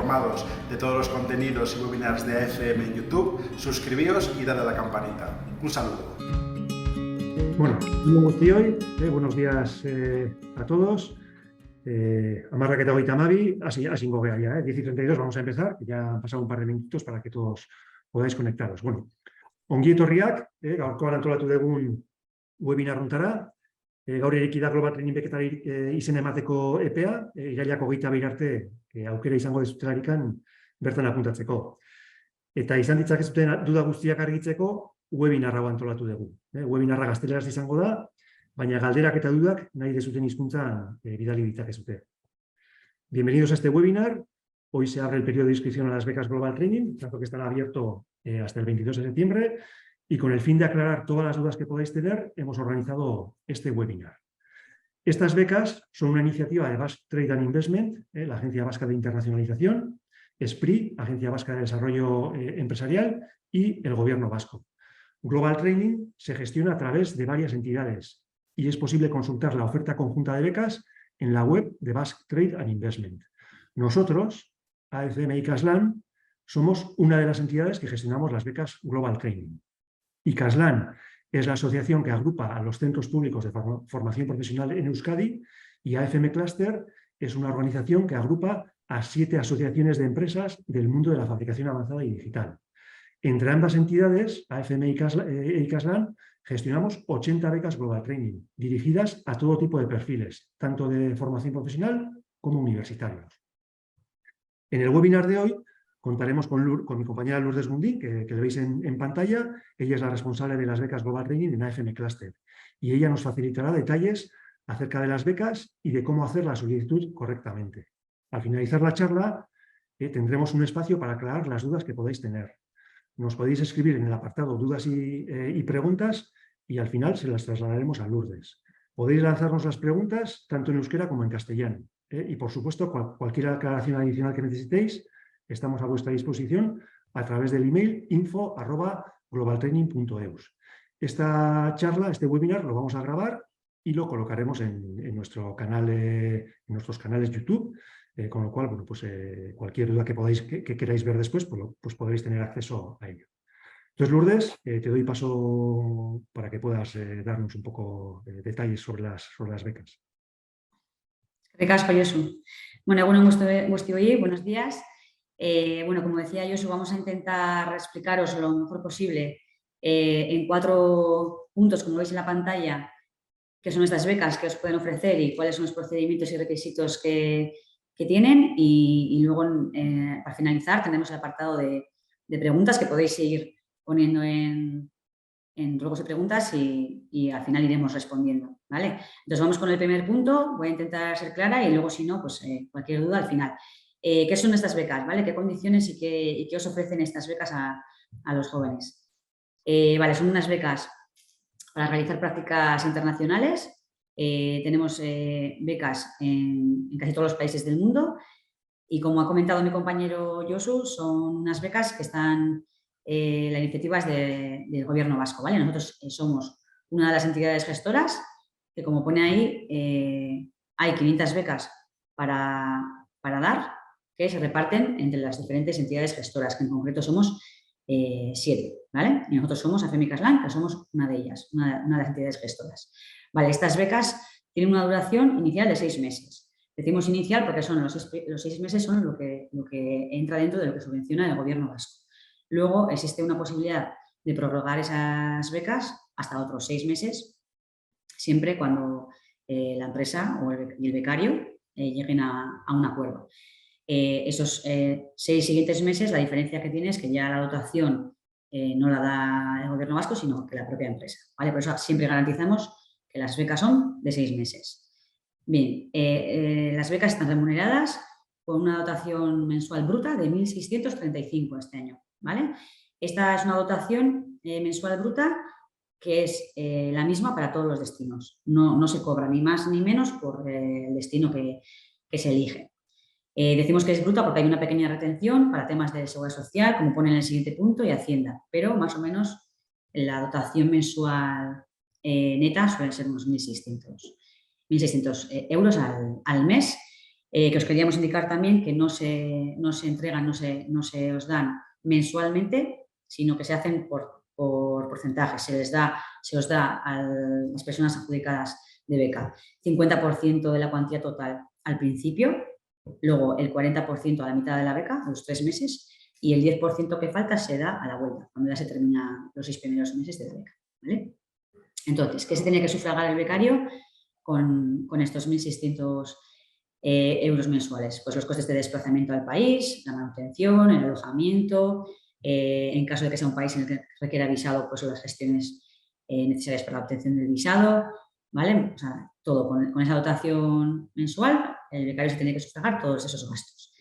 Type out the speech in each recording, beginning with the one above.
informados de todos los contenidos y webinars de AFM en YouTube, suscribíos y dale a la campanita. Un saludo. Bueno, buenos días a todos. Amarraketa hogeita hamabi, hasingo gea ya, 10:32 vamos a empezar, ya han pasado un par de minutos para que todos podáis conectaros. Bueno, ongi etorriak, gaurkoan antolatu dugun webinar hontara, gaur ireki da Global Training beketari izen emateko epea, irailak 22 arte aukera izango dezutelarikan bertan apuntatzeko. Eta izan ditzakezuten duda guztiak argitzeko webinar hau antolatu dugu. Webinarra gazteleraz izango da, baina galderak eta dudak nahi dezuten hizkuntzan bidali ditzakezute. Bienvenidos a este webinar. Hoy se abre el periodo de inscripción a las becas Global Training, plazo que estará abierto hasta el 22 de septiembre, y con el fin de aclarar todas las dudas que podáis tener, hemos organizado este webinar. Estas becas son una iniciativa de Basque Trade and Investment, la Agencia Vasca de Internacionalización, SPRI, Agencia Vasca de Desarrollo Empresarial, y el Gobierno vasco. Global Training se gestiona a través de varias entidades y es posible consultar la oferta conjunta de becas en la web de Basque Trade and Investment. Nosotros, AFM ICASLAN, somos una de las entidades que gestionamos las becas Global Training. ICASLAN es la asociación que agrupa a los centros públicos de formación profesional en Euskadi y AFM Cluster es una organización que agrupa a 7 asociaciones de empresas del mundo de la fabricación avanzada y digital. Entre ambas entidades, AFM e ICASLAN, gestionamos 80 becas Global Training, dirigidas a todo tipo de perfiles, tanto de formación profesional como universitarios. En el webinar de hoy contaremos con mi compañera Lourdes Mundín, que le veis en pantalla. Ella es la responsable de las becas Global Training en AFM Cluster y ella nos facilitará detalles acerca de las becas y de cómo hacer la solicitud correctamente. Al finalizar la charla, tendremos un espacio para aclarar las dudas que podáis tener. Nos podéis escribir en el apartado dudas y preguntas y al final se las trasladaremos a Lourdes. Podéis lanzarnos las preguntas tanto en euskera como en castellano. Y por supuesto, cualquier aclaración adicional que necesitéis, estamos a vuestra disposición a través del email info@globaltraining.eus. Esta charla, este webinar, lo vamos a grabar y lo colocaremos en nuestro canal, en nuestros canales YouTube. Con lo cual, bueno, pues, cualquier duda que queráis ver después, pues podréis tener acceso a ello. Entonces, Lourdes, te doy paso para que puedas darnos un poco detalles sobre las becas. Recasco, Josu. Bueno, buenos días. Bueno, como decía Josu, vamos a intentar explicaros lo mejor posible en 4 puntos, como veis en la pantalla, qué son estas becas que os pueden ofrecer y cuáles son los procedimientos y requisitos que tienen y luego para finalizar tendremos el apartado de preguntas que podéis ir poniendo en ruegos de preguntas y al final iremos respondiendo, ¿vale? Entonces vamos con el primer punto, voy a intentar ser clara y luego si no, pues cualquier duda al final. ¿Qué son estas becas, ¿vale? ¿Qué condiciones y qué os ofrecen estas becas a los jóvenes? Vale, son unas becas para realizar prácticas internacionales. Tenemos becas en casi todos los países del mundo y como ha comentado mi compañero Josu, son unas becas que están, la iniciativa es del Gobierno vasco, ¿vale? Nosotros somos una de las entidades gestoras que, como pone ahí, hay 500 becas para dar que se reparten entre las diferentes entidades gestoras, que en concreto somos 7, ¿vale? Y nosotros somos AFM ICASLAN, que somos una de ellas, una de las entidades gestoras. Vale, estas becas tienen una duración inicial de 6 meses. Decimos inicial porque son los 6 meses son lo que entra dentro de lo que subvenciona el Gobierno vasco. Luego existe una posibilidad de prorrogar esas becas hasta otros 6 meses, siempre cuando la empresa y el becario lleguen a un acuerdo. Esos 6 siguientes meses, la diferencia que tiene es que ya la dotación no la da el Gobierno vasco, sino que la propia empresa, ¿vale? Por eso siempre garantizamos que las becas son de 6 meses. Bien, las becas están remuneradas con una dotación mensual bruta de 1.635 este año, ¿vale? Esta es una dotación mensual bruta que es la misma para todos los destinos. No se cobra ni más ni menos por el destino que se elige. Decimos que es bruta porque hay una pequeña retención para temas de seguridad social, como pone en el siguiente punto, y Hacienda, pero más o menos la dotación mensual neta suelen ser unos 1.600 euros al mes Que os queríamos indicar también que no se entregan, no se os dan mensualmente, sino que se hacen por porcentajes. Se os da a las personas adjudicadas de beca 50% de la cuantía total al principio, luego el 40% a la mitad de la beca, a los 3 meses, y el 10% que falta se da a la vuelta, cuando ya se terminan los 6 primeros meses de la beca, ¿vale? Entonces, ¿qué se tiene que sufragar el becario con estos 1.600 euros mensuales? Pues los costes de desplazamiento al país, la manutención, el alojamiento, en caso de que sea un país en el que requiera visado, pues las gestiones necesarias para la obtención del visado, ¿vale? O sea, todo con esa dotación mensual, el becario se tiene que sufragar todos esos gastos.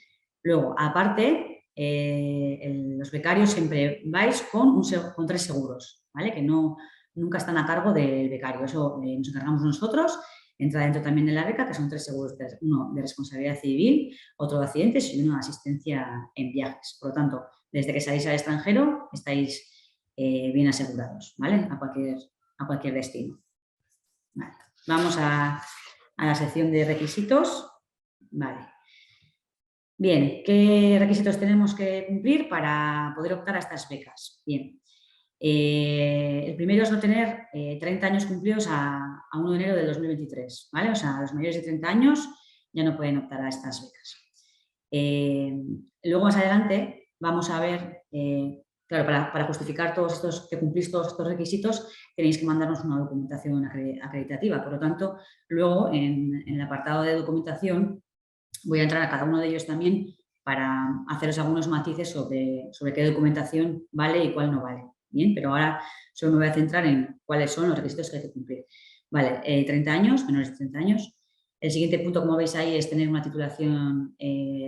Luego, aparte, los becarios siempre vais con 3 seguros, ¿vale? Que nunca están a cargo del becario, eso nos encargamos nosotros. Entra dentro también de la beca, que son 3 seguros, uno de responsabilidad civil, otro de accidentes y uno de asistencia en viajes. Por lo tanto, desde que salís al extranjero estáis bien asegurados, ¿vale? A cualquier destino. Vale. Vamos a la sección de requisitos. Vale. Bien, ¿qué requisitos tenemos que cumplir para poder optar a estas becas? Bien. El primero es no tener 30 años cumplidos a 1 de enero del 2023, ¿vale? O sea, los mayores de 30 años ya no pueden optar a estas becas. Luego, más adelante, vamos a ver, claro, para justificar que cumplís todos estos requisitos, tenéis que mandarnos una documentación acreditativa. Por lo tanto, luego, en el apartado de documentación, voy a entrar a cada uno de ellos también para haceros algunos matices sobre qué documentación vale y cuál no vale. Bien, pero ahora solo me voy a centrar en cuáles son los requisitos que hay que cumplir. Vale, 30 años, menores de 30 años. El siguiente punto, como veis ahí, es tener una titulación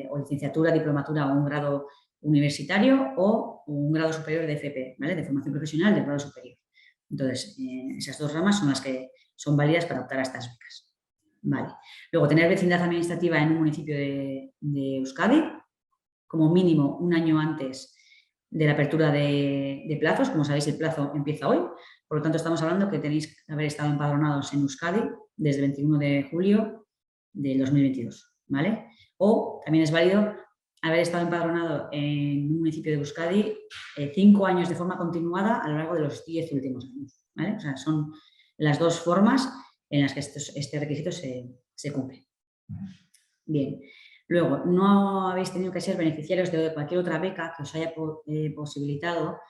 o licenciatura, diplomatura o un grado universitario o un grado superior de FP, ¿vale? De formación profesional de grado superior. Entonces, esas 2 ramas son las que son válidas para optar a estas becas. Vale. Luego, tener vecindad administrativa en un municipio de Euskadi, como mínimo 1 año antes de la apertura de plazos. Como sabéis, el plazo empieza hoy. Por lo tanto, estamos hablando que tenéis que haber estado empadronados en Euskadi desde el 21 de julio del 2022, ¿vale? O también es válido haber estado empadronado en un municipio de Euskadi 5 años de forma continuada a lo largo de los 10 últimos años, ¿vale? O sea, son las 2 formas en las que este requisito se cumple. Bien. Luego, no habéis tenido que ser beneficiarios de cualquier otra beca que os haya posibilitado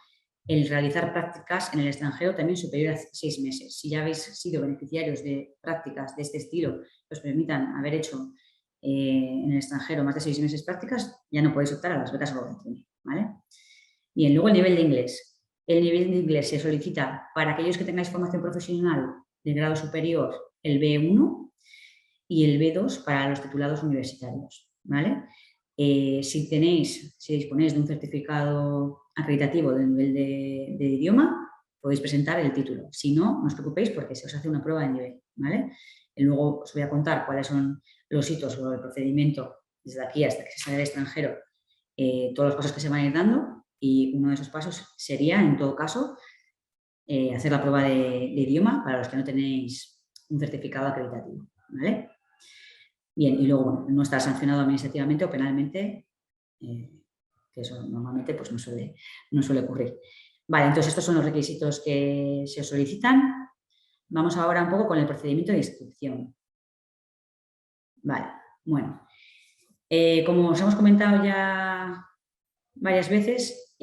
el realizar prácticas en el extranjero también superior a 6 meses. Si ya habéis sido beneficiarios de prácticas de este estilo que os permitan haber hecho en el extranjero más de 6 meses prácticas, ya no podéis optar a las becas Guggenheim, ¿vale? Bien, luego el nivel de inglés. El nivel de inglés se solicita para aquellos que tengáis formación profesional de grado superior, el B1 y el B2 para los titulados universitarios, ¿vale? Si disponéis de un certificado acreditativo del nivel de idioma, podéis presentar el título. Si no, no os preocupéis porque se os hace una prueba de nivel, ¿vale? Y luego os voy a contar cuáles son los hitos o el procedimiento desde aquí hasta que se sale del extranjero, todos los pasos que se van a ir dando, y uno de esos pasos sería, en todo caso, hacer la prueba de idioma para los que no tenéis un certificado acreditativo, ¿vale? Bien, y luego, bueno, no estar sancionado administrativamente o penalmente, que eso normalmente pues, no suele ocurrir. Vale, entonces estos son los requisitos que se os solicitan. Vamos ahora un poco con el procedimiento de inscripción. Vale, bueno. Como os hemos comentado ya varias veces,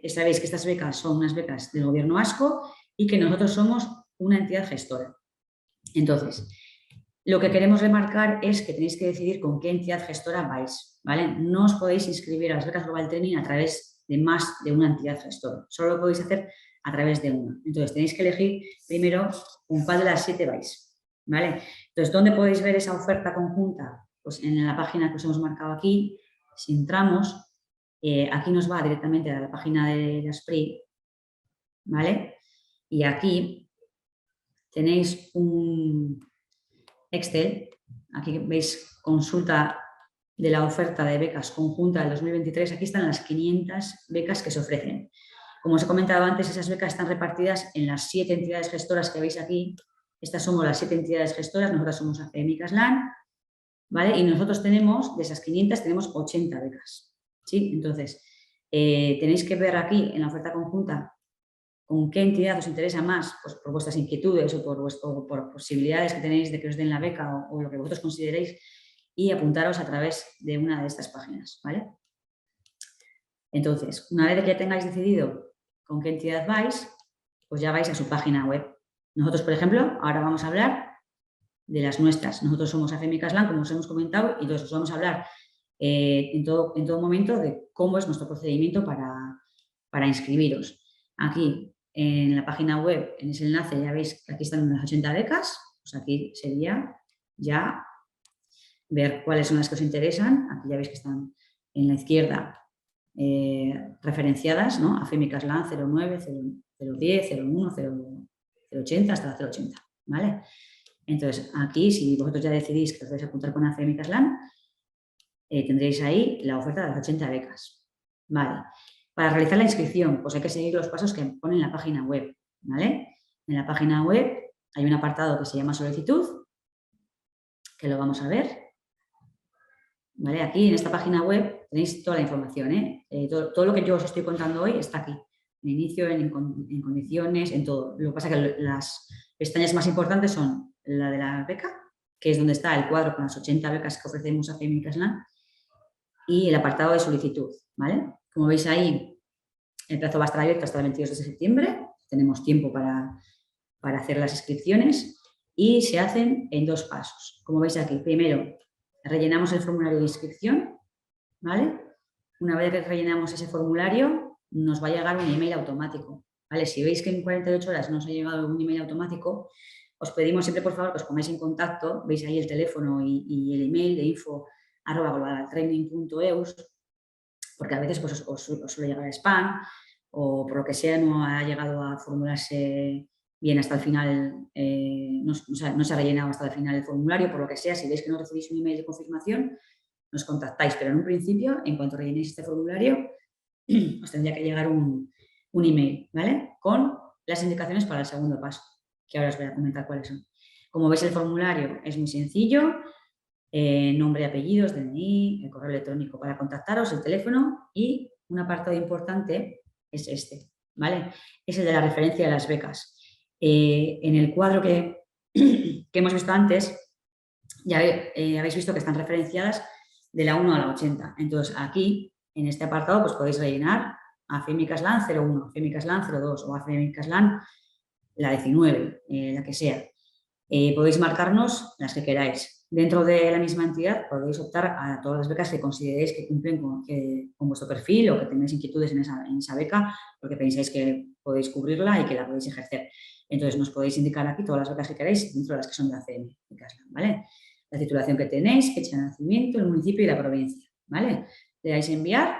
sabéis que estas becas son unas becas del Gobierno vasco y que nosotros somos una entidad gestora. Entonces, lo que queremos remarcar es que tenéis que decidir con qué entidad gestora vais, ¿vale? No os podéis inscribir a las becas Global Training a través de más de una entidad gestora. Solo lo podéis hacer a través de una. Entonces, tenéis que elegir primero con cuál de las 7 vais, ¿vale? Entonces, ¿dónde podéis ver esa oferta conjunta? Pues en la página que os hemos marcado aquí. Si entramos, aquí nos va directamente a la página de la SPRI, ¿vale? Y aquí tenéis un Excel, aquí veis consulta de la oferta de becas conjunta del 2023, aquí están las 500 becas que se ofrecen. Como os he comentado antes, esas becas están repartidas en las 7 entidades gestoras que veis aquí. Estas somos las 7 entidades gestoras, nosotras somos ACM y CASLAN, ¿vale? Y nosotros tenemos, de esas 500, tenemos 80 becas, ¿sí? Entonces, tenéis que ver aquí en la oferta conjunta con qué entidad os interesa más, pues por vuestras inquietudes o por posibilidades que tenéis de que os den la beca o lo que vosotros consideréis, y apuntaros a través de una de estas páginas, ¿vale? Entonces, una vez que ya tengáis decidido con qué entidad vais, pues ya vais a su página web. Nosotros, por ejemplo, ahora vamos a hablar de las nuestras. Nosotros somos AFEMI Caslan, como os hemos comentado, y entonces os vamos a hablar en todo momento de cómo es nuestro procedimiento para inscribiros. Aquí, en la página web, en ese enlace, ya veis que aquí están las 80 becas, pues aquí sería ya ver cuáles son las que os interesan. Aquí ya veis que están en la izquierda referenciadas, ¿no? AFEMI Caslan 09, 010, 01, 080 hasta la 080, ¿vale? Entonces, aquí, si vosotros ya decidís que os vais a apuntar con AFEMI Caslan, tendréis ahí la oferta de las 80 becas, ¿vale? Para realizar la inscripción, pues hay que seguir los pasos que pone en la página web, ¿vale? En la página web hay un apartado que se llama solicitud, que lo vamos a ver, ¿vale? Aquí, en esta página web, tenéis toda la información, ¿eh? Todo lo que yo os estoy contando hoy está aquí, en inicio, en condiciones, en todo. Lo que pasa es que las pestañas más importantes son la de la beca, que es donde está el cuadro con las 80 becas que ofrecemos a AFEMI Caslan, y el apartado de solicitud, ¿vale? Como veis ahí, el plazo va a estar abierto hasta el 22 de septiembre, tenemos tiempo para hacer las inscripciones y se hacen en 2 pasos. Como veis aquí, primero rellenamos el formulario de inscripción, ¿vale? Una vez que rellenamos ese formulario, nos va a llegar un email automático, ¿vale? Si veis que en 48 horas no os ha llegado un email automático, os pedimos siempre, por favor, que os pongáis en contacto, veis ahí el teléfono y el email de info@globaltraining.eus, porque a veces pues, os suele llegar a spam o por lo que sea no ha llegado a formularse bien hasta el final, no se ha rellenado hasta el final el formulario, por lo que sea. Si veis que no recibís un email de confirmación, nos contactáis, pero en un principio, en cuanto rellenéis este formulario, os tendría que llegar un email, ¿vale? Con las indicaciones para el segundo paso, que ahora os voy a comentar cuáles son. Como veis, el formulario es muy sencillo, nombre, apellidos, DNI, el correo electrónico para contactaros, el teléfono, y un apartado importante es este, ¿vale? Es el de la referencia de las becas. En el cuadro que hemos visto antes, ya habéis visto que están referenciadas de la 1 a la 80. Entonces, aquí, en este apartado, pues podéis rellenar AFEMI Caslan 01, AFEMI Caslan 02 o AFEMI Caslan la 19, la que sea. Podéis marcarnos las que queráis. Dentro de la misma entidad podéis optar a todas las becas que consideréis que cumplen con vuestro perfil o que tengáis inquietudes en esa beca porque pensáis que podéis cubrirla y que la podéis ejercer. Entonces, nos podéis indicar aquí todas las becas que queráis dentro de las que son de AFEMI Caslan, ¿vale? La titulación que tenéis, fecha de nacimiento, el municipio y la provincia, ¿vale? Le dais a enviar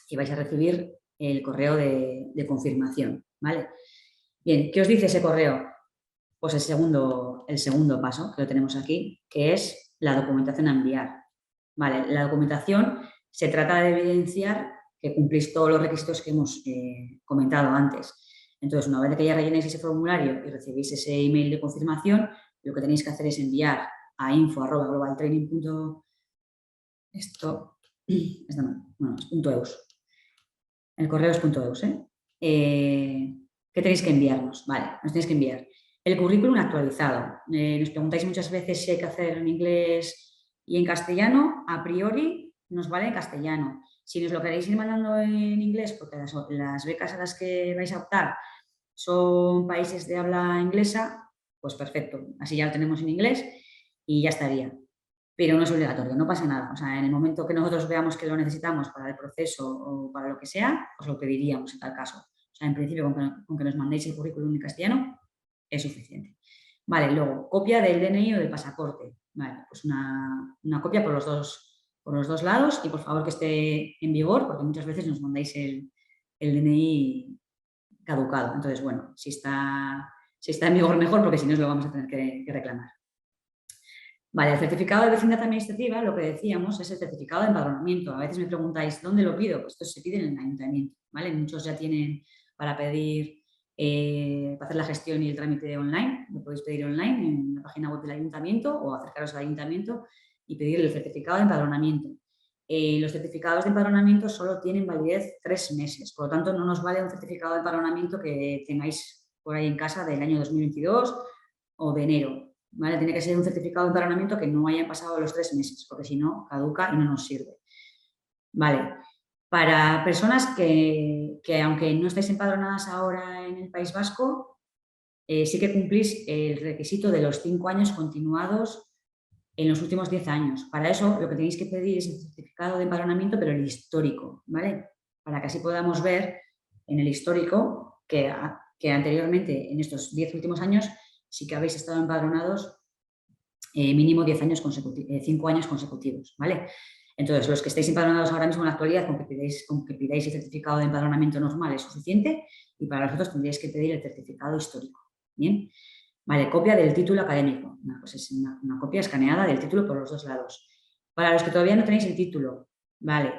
y vais a recibir el correo de confirmación, ¿vale? Bien, ¿qué os dice ese correo? Pues el segundo paso que lo tenemos aquí, que es la documentación a enviar. Vale, la documentación se trata de evidenciar que cumplís todos los requisitos que hemos comentado antes. Entonces, una vez que ya rellenéis ese formulario y recibís ese email de confirmación, lo que tenéis que hacer es enviar a info@globaltraining.eus. El correo es .eus, ¿qué tenéis que enviarnos? Vale, nos tenéis que enviar el currículum actualizado. Nos preguntáis muchas veces si hay que hacer en inglés y en castellano. A priori nos vale en castellano. Si nos lo queréis ir mandando en inglés, porque las becas a las que vais a optar son países de habla inglesa, pues perfecto. Así ya lo tenemos en inglés y ya estaría. Pero no es obligatorio, no pasa nada. O sea, en el momento que nosotros veamos que lo necesitamos para el proceso o para lo que sea, os lo pediríamos en tal caso. O sea, en principio, con que nos mandéis el currículum en castellano, es suficiente. Vale, luego, copia del DNI o del pasaporte. Vale, pues una copia por los dos lados y por favor que esté en vigor, porque muchas veces nos mandáis el DNI caducado. Entonces, bueno, si está en vigor mejor, porque si no, lo vamos a tener que reclamar. Vale, el certificado de vecindad administrativa, lo que decíamos, es el certificado de empadronamiento. A veces me preguntáis, ¿dónde lo pido? Pues esto se pide en el ayuntamiento, ¿vale? Muchos ya tienen para pedir, para hacer la gestión y el trámite online. Lo podéis pedir online en la página web del ayuntamiento o acercaros al ayuntamiento y pedir el certificado de empadronamiento. Los certificados de empadronamiento solo tienen validez 3 meses, por lo tanto no nos vale un certificado de empadronamiento que tengáis por ahí en casa del año 2022 o de enero, ¿vale? Tiene que ser un certificado de empadronamiento que no hayan pasado los 3 meses, porque si no, caduca y no nos sirve. Vale, para personas que aunque no estéis empadronadas ahora en el País Vasco, sí que cumplís el requisito de los 5 años continuados en los últimos 10 años. Para eso lo que tenéis que pedir es el certificado de empadronamiento, pero el histórico, ¿vale? Para que así podamos ver en el histórico que anteriormente, en estos 10 últimos años, sí que habéis estado empadronados mínimo 5 años consecutivos, ¿vale? Entonces, los que estéis empadronados ahora mismo en la actualidad, con que pidáis el certificado de empadronamiento normal es suficiente, y para los otros tendríais que pedir el certificado histórico, ¿bien? Vale, copia del título académico. Pues es una copia escaneada del título por los 2 lados. Para los que todavía no tenéis el título, vale.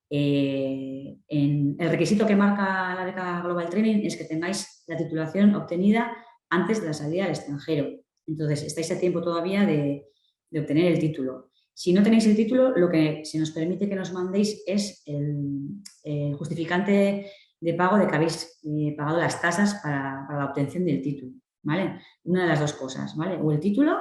El requisito que marca la beca Global Training es que tengáis la titulación obtenida antes de la salida al extranjero. Entonces, estáis a tiempo todavía de obtener el título. Si no tenéis el título, lo que se nos permite que nos mandéis es el justificante de pago de que habéis pagado las tasas para la obtención del título, ¿vale? Una de las 2 cosas, ¿vale? O el título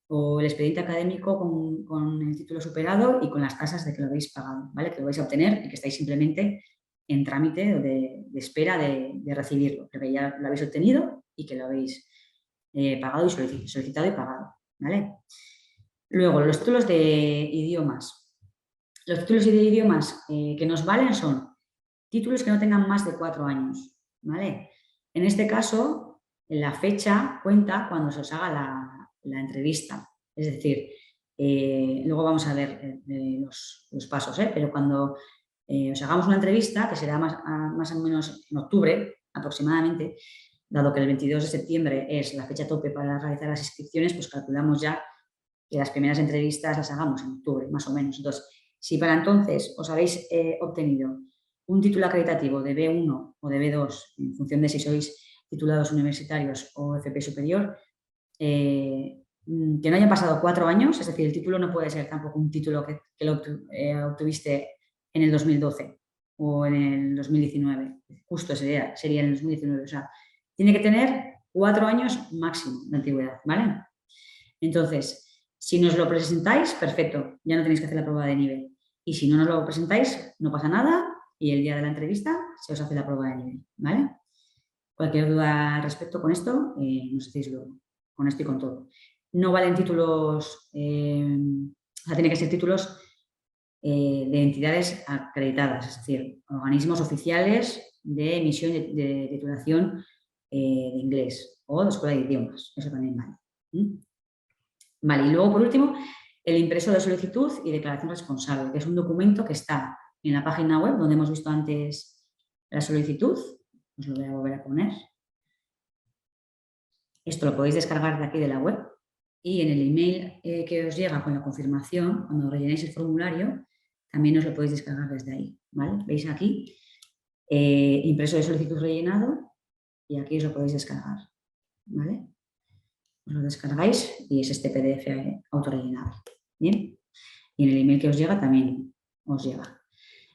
o el expediente académico con el título superado y con las tasas de que lo habéis pagado, ¿vale? Que lo vais a obtener y que estáis simplemente en trámite o de espera de recibirlo, que ya lo habéis obtenido y que lo habéis pagado y solicitado y pagado, ¿vale? Luego, los títulos de idiomas. Los títulos de idiomas que nos valen son títulos que no tengan más de 4 años, ¿vale? En este caso, la fecha cuenta cuando se os haga la entrevista. Es decir, luego vamos a ver los pasos, pero cuando os hagamos una entrevista, que será más o menos en octubre aproximadamente, dado que el 22 de septiembre es la fecha tope para realizar las inscripciones, pues calculamos ya que las primeras entrevistas las hagamos en octubre, más o menos. Entonces, si para entonces os habéis obtenido un título acreditativo de B1 o de B2, en función de si sois titulados universitarios o FP superior, que no hayan pasado 4 años, es decir, el título no puede ser tampoco un título que lo obtuviste en el 2012 o en el 2019, justo sería en el 2019, o sea, tiene que tener 4 años máximo de antigüedad, ¿vale? Entonces, si nos lo presentáis, perfecto, ya no tenéis que hacer la prueba de nivel. Y si no nos lo presentáis, no pasa nada y el día de la entrevista se os hace la prueba de nivel, ¿vale? Cualquier duda al respecto con esto, nos hacéis luego, con esto y con todo. No valen títulos, o sea, tiene que ser títulos de entidades acreditadas, es decir, organismos oficiales de emisión de titulación de inglés o de escuela de idiomas, eso también vale. Vale, y luego por último, el impreso de solicitud y declaración responsable, que es un documento que está en la página web donde hemos visto antes la solicitud. Os lo voy a volver a poner. Esto lo podéis descargar de aquí de la web y en el email que os llega con la confirmación, cuando rellenéis el formulario, también os lo podéis descargar desde ahí, ¿vale? Veis aquí, impreso de solicitud rellenado y aquí os lo podéis descargar, ¿vale? Os lo descargáis y es este PDF autorrellenable, ¿bien? Y en el email que os llega también os llega.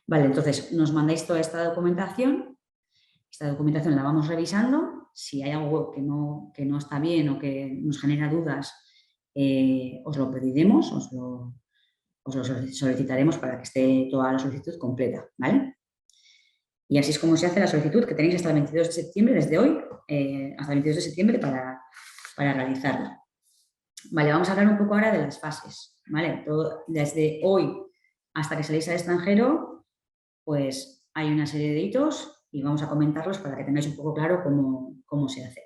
Vale, entonces nos mandáis toda esta documentación la vamos revisando. Si hay algo que no está bien o que nos genera dudas, os lo pediremos, os lo solicitaremos para que esté toda la solicitud completa, ¿vale? Y así es como se hace la solicitud, que tenéis hasta el 22 de septiembre, desde hoy, hasta el 22 de septiembre para realizarla. Vale, vamos a hablar un poco ahora de las fases, ¿vale? Desde hoy hasta que saléis al extranjero, pues hay una serie de hitos y vamos a comentarlos para que tengáis un poco claro cómo se hace.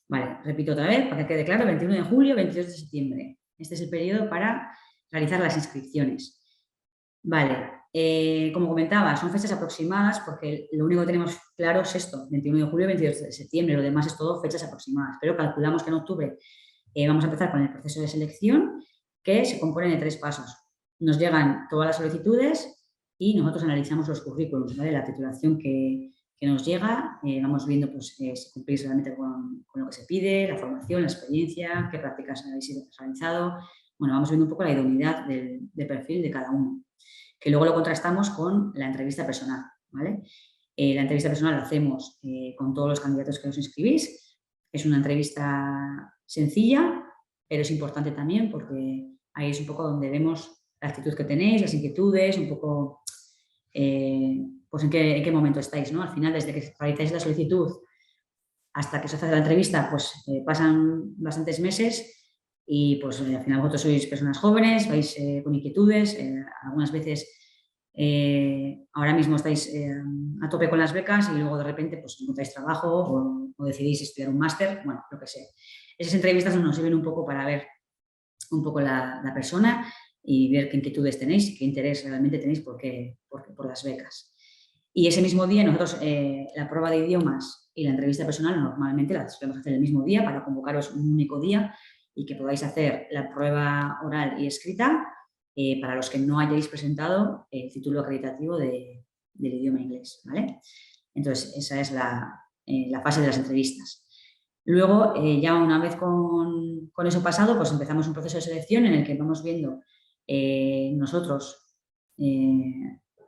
Vale, repito otra vez, para que quede claro, 21 de julio, 22 de septiembre. Este es el periodo para realizar las inscripciones. Vale, como comentaba, son fechas aproximadas porque lo único que tenemos claro es esto, 21 de julio, 22 de septiembre, lo demás es todo fechas aproximadas, pero calculamos que en octubre vamos a empezar con el proceso de selección, que se compone de 3 pasos. Nos llegan todas las solicitudes y nosotros analizamos los currículums, ¿vale? La titulación que nos llega, vamos viendo pues, si cumplís realmente con lo que se pide, la formación, la experiencia, qué prácticas habéis realizado, bueno, vamos viendo un poco la idoneidad del perfil de cada uno, que luego lo contrastamos con la entrevista personal, ¿vale? La entrevista personal la hacemos con todos los candidatos que os inscribís. Es una entrevista sencilla, pero es importante también porque ahí es un poco donde vemos la actitud que tenéis, las inquietudes, un poco pues en qué momento estáis, ¿no? Al final, desde que realizáis la solicitud hasta que se hace la entrevista, pues pasan bastantes meses y pues al final vosotros sois personas jóvenes, vais con inquietudes, algunas veces ahora mismo estáis a tope con las becas y luego de repente pues encontráis trabajo o decidís estudiar un máster, bueno, lo que sea. Esas entrevistas nos sirven un poco para ver un poco la persona y ver qué inquietudes tenéis, qué interés realmente tenéis por las becas. Y ese mismo día nosotros la prueba de idiomas y la entrevista personal normalmente las solemos hacer el mismo día para convocaros un único día y que podáis hacer la prueba oral y escrita para los que no hayáis presentado el título acreditativo del idioma inglés, ¿vale? Entonces, esa es la fase de las entrevistas. Luego, ya una vez con eso pasado, pues empezamos un proceso de selección en el que vamos viendo nosotros,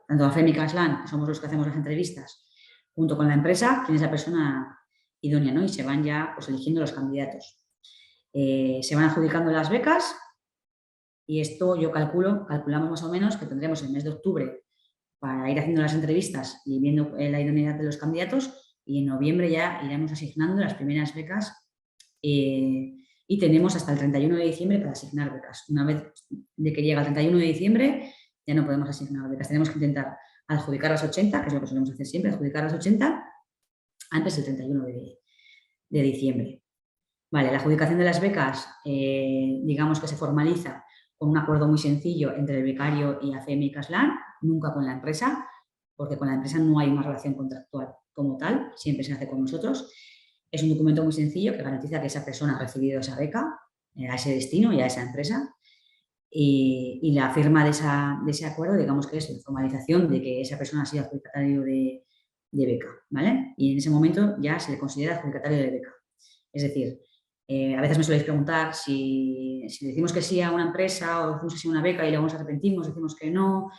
tanto AFEM y Caslan, que somos los que hacemos las entrevistas, junto con la empresa, quién es la persona idónea, ¿no? Y se van ya pues, eligiendo los candidatos. Se van adjudicando las becas y esto yo calculamos más o menos que tendremos el mes de octubre para ir haciendo las entrevistas y viendo la idoneidad de los candidatos y en noviembre ya iremos asignando las primeras becas y tenemos hasta el 31 de diciembre para asignar becas. Una vez de que llega el 31 de diciembre ya no podemos asignar becas. Tenemos que intentar adjudicar las 80, que es lo que solemos hacer siempre, adjudicar las 80 antes del 31 de diciembre. Vale, la adjudicación de las becas, digamos que se formaliza con un acuerdo muy sencillo entre el becario y AFEM y Caslan, nunca con la empresa, porque con la empresa no hay una relación contractual como tal, siempre se hace con nosotros. Es un documento muy sencillo que garantiza que esa persona ha recibido esa beca a ese destino y a esa empresa. Y la firma de ese acuerdo, digamos que es la formalización de que esa persona ha sido adjudicatario de beca, ¿vale? Y en ese momento ya se le considera adjudicatario de beca. Es decir, a veces me soléis preguntar si decimos que sí a una empresa o decimos que sí a una beca y luego nos arrepentimos, decimos que no.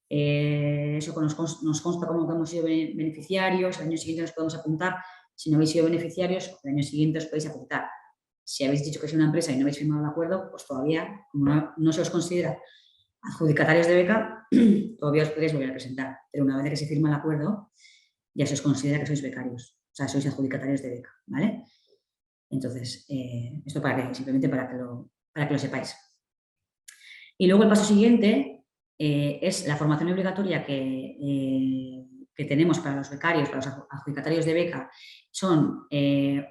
Eso nos consta como que hemos sido beneficiarios, el año siguiente nos podemos apuntar. Si no habéis sido beneficiarios, el año siguiente os podéis apuntar. Si habéis dicho que es una empresa y no habéis firmado el acuerdo, pues todavía, como no se os considera adjudicatarios de beca, todavía os podéis volver a presentar. Pero una vez que se firma el acuerdo, ya se os considera que sois becarios, o sea, sois adjudicatarios de beca, ¿vale? Entonces, esto simplemente para que lo sepáis. Y luego el paso siguiente es la formación obligatoria que tenemos para los becarios, para los adjudicatarios de beca. Son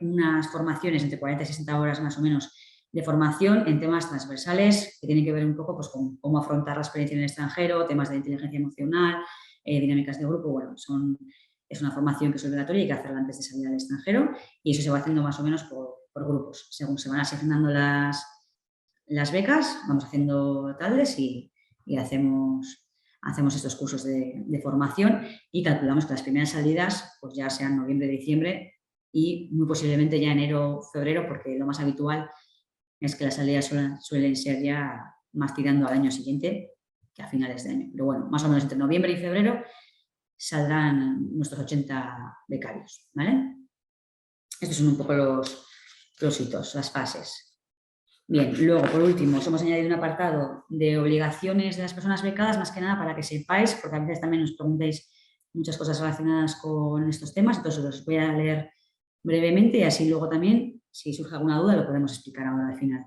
unas formaciones entre 40 y 60 horas más o menos de formación en temas transversales que tienen que ver un poco pues, con cómo afrontar la experiencia en el extranjero, temas de inteligencia emocional, dinámicas de grupo. Bueno, es una formación que es obligatoria y hay que hacerla antes de salir al extranjero y eso se va haciendo más o menos por grupos. Según se van asignando las becas, vamos haciendo tales y hacemos estos cursos de formación y calculamos que las primeras salidas pues ya sean noviembre, diciembre y muy posiblemente ya enero, febrero, porque lo más habitual es que las salidas suelen ser ya más tirando al año siguiente que a finales de año. Pero bueno, más o menos entre noviembre y febrero saldrán nuestros 80 becarios, ¿vale? Estos son un poco los hitos, las fases. Bien, luego, por último, os hemos añadido un apartado de obligaciones de las personas becadas, más que nada para que sepáis, porque a veces también nos preguntáis muchas cosas relacionadas con estos temas, entonces os voy a leer brevemente y así luego también, si surge alguna duda, lo podemos explicar ahora al final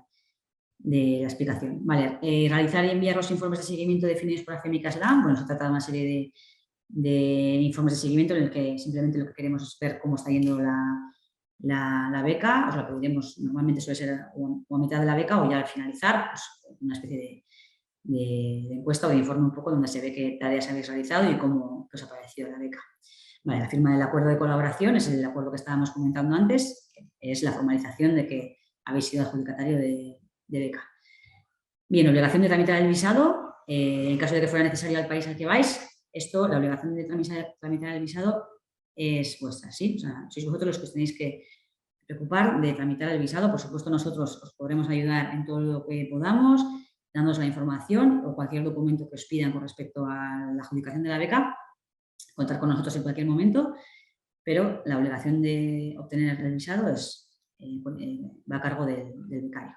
de la explicación. Vale, realizar y enviar los informes de seguimiento definidos por AFEM y Caslan. Bueno, se trata de una serie de informes de seguimiento en el que simplemente lo que queremos es ver cómo está yendo la beca. Os la pediremos, normalmente suele ser o a mitad de la beca o ya al finalizar, pues, una especie de encuesta o de informe un poco donde se ve qué tareas habéis realizado y cómo os ha parecido la beca. Vale, la firma del acuerdo de colaboración es el acuerdo que estábamos comentando antes, es la formalización de que habéis sido adjudicatario de beca. Bien, obligación de tramitar el visado, en caso de que fuera necesario al país al que vais. La obligación de tramitar el visado es vuestra, ¿sí? O sea, sois vosotros los que os tenéis que preocupar de tramitar el visado. Por supuesto, nosotros os podremos ayudar en todo lo que podamos, dándoos la información o cualquier documento que os pidan con respecto a la adjudicación de la beca. Contar con nosotros en cualquier momento, pero la obligación de obtener el visado va a cargo del becario.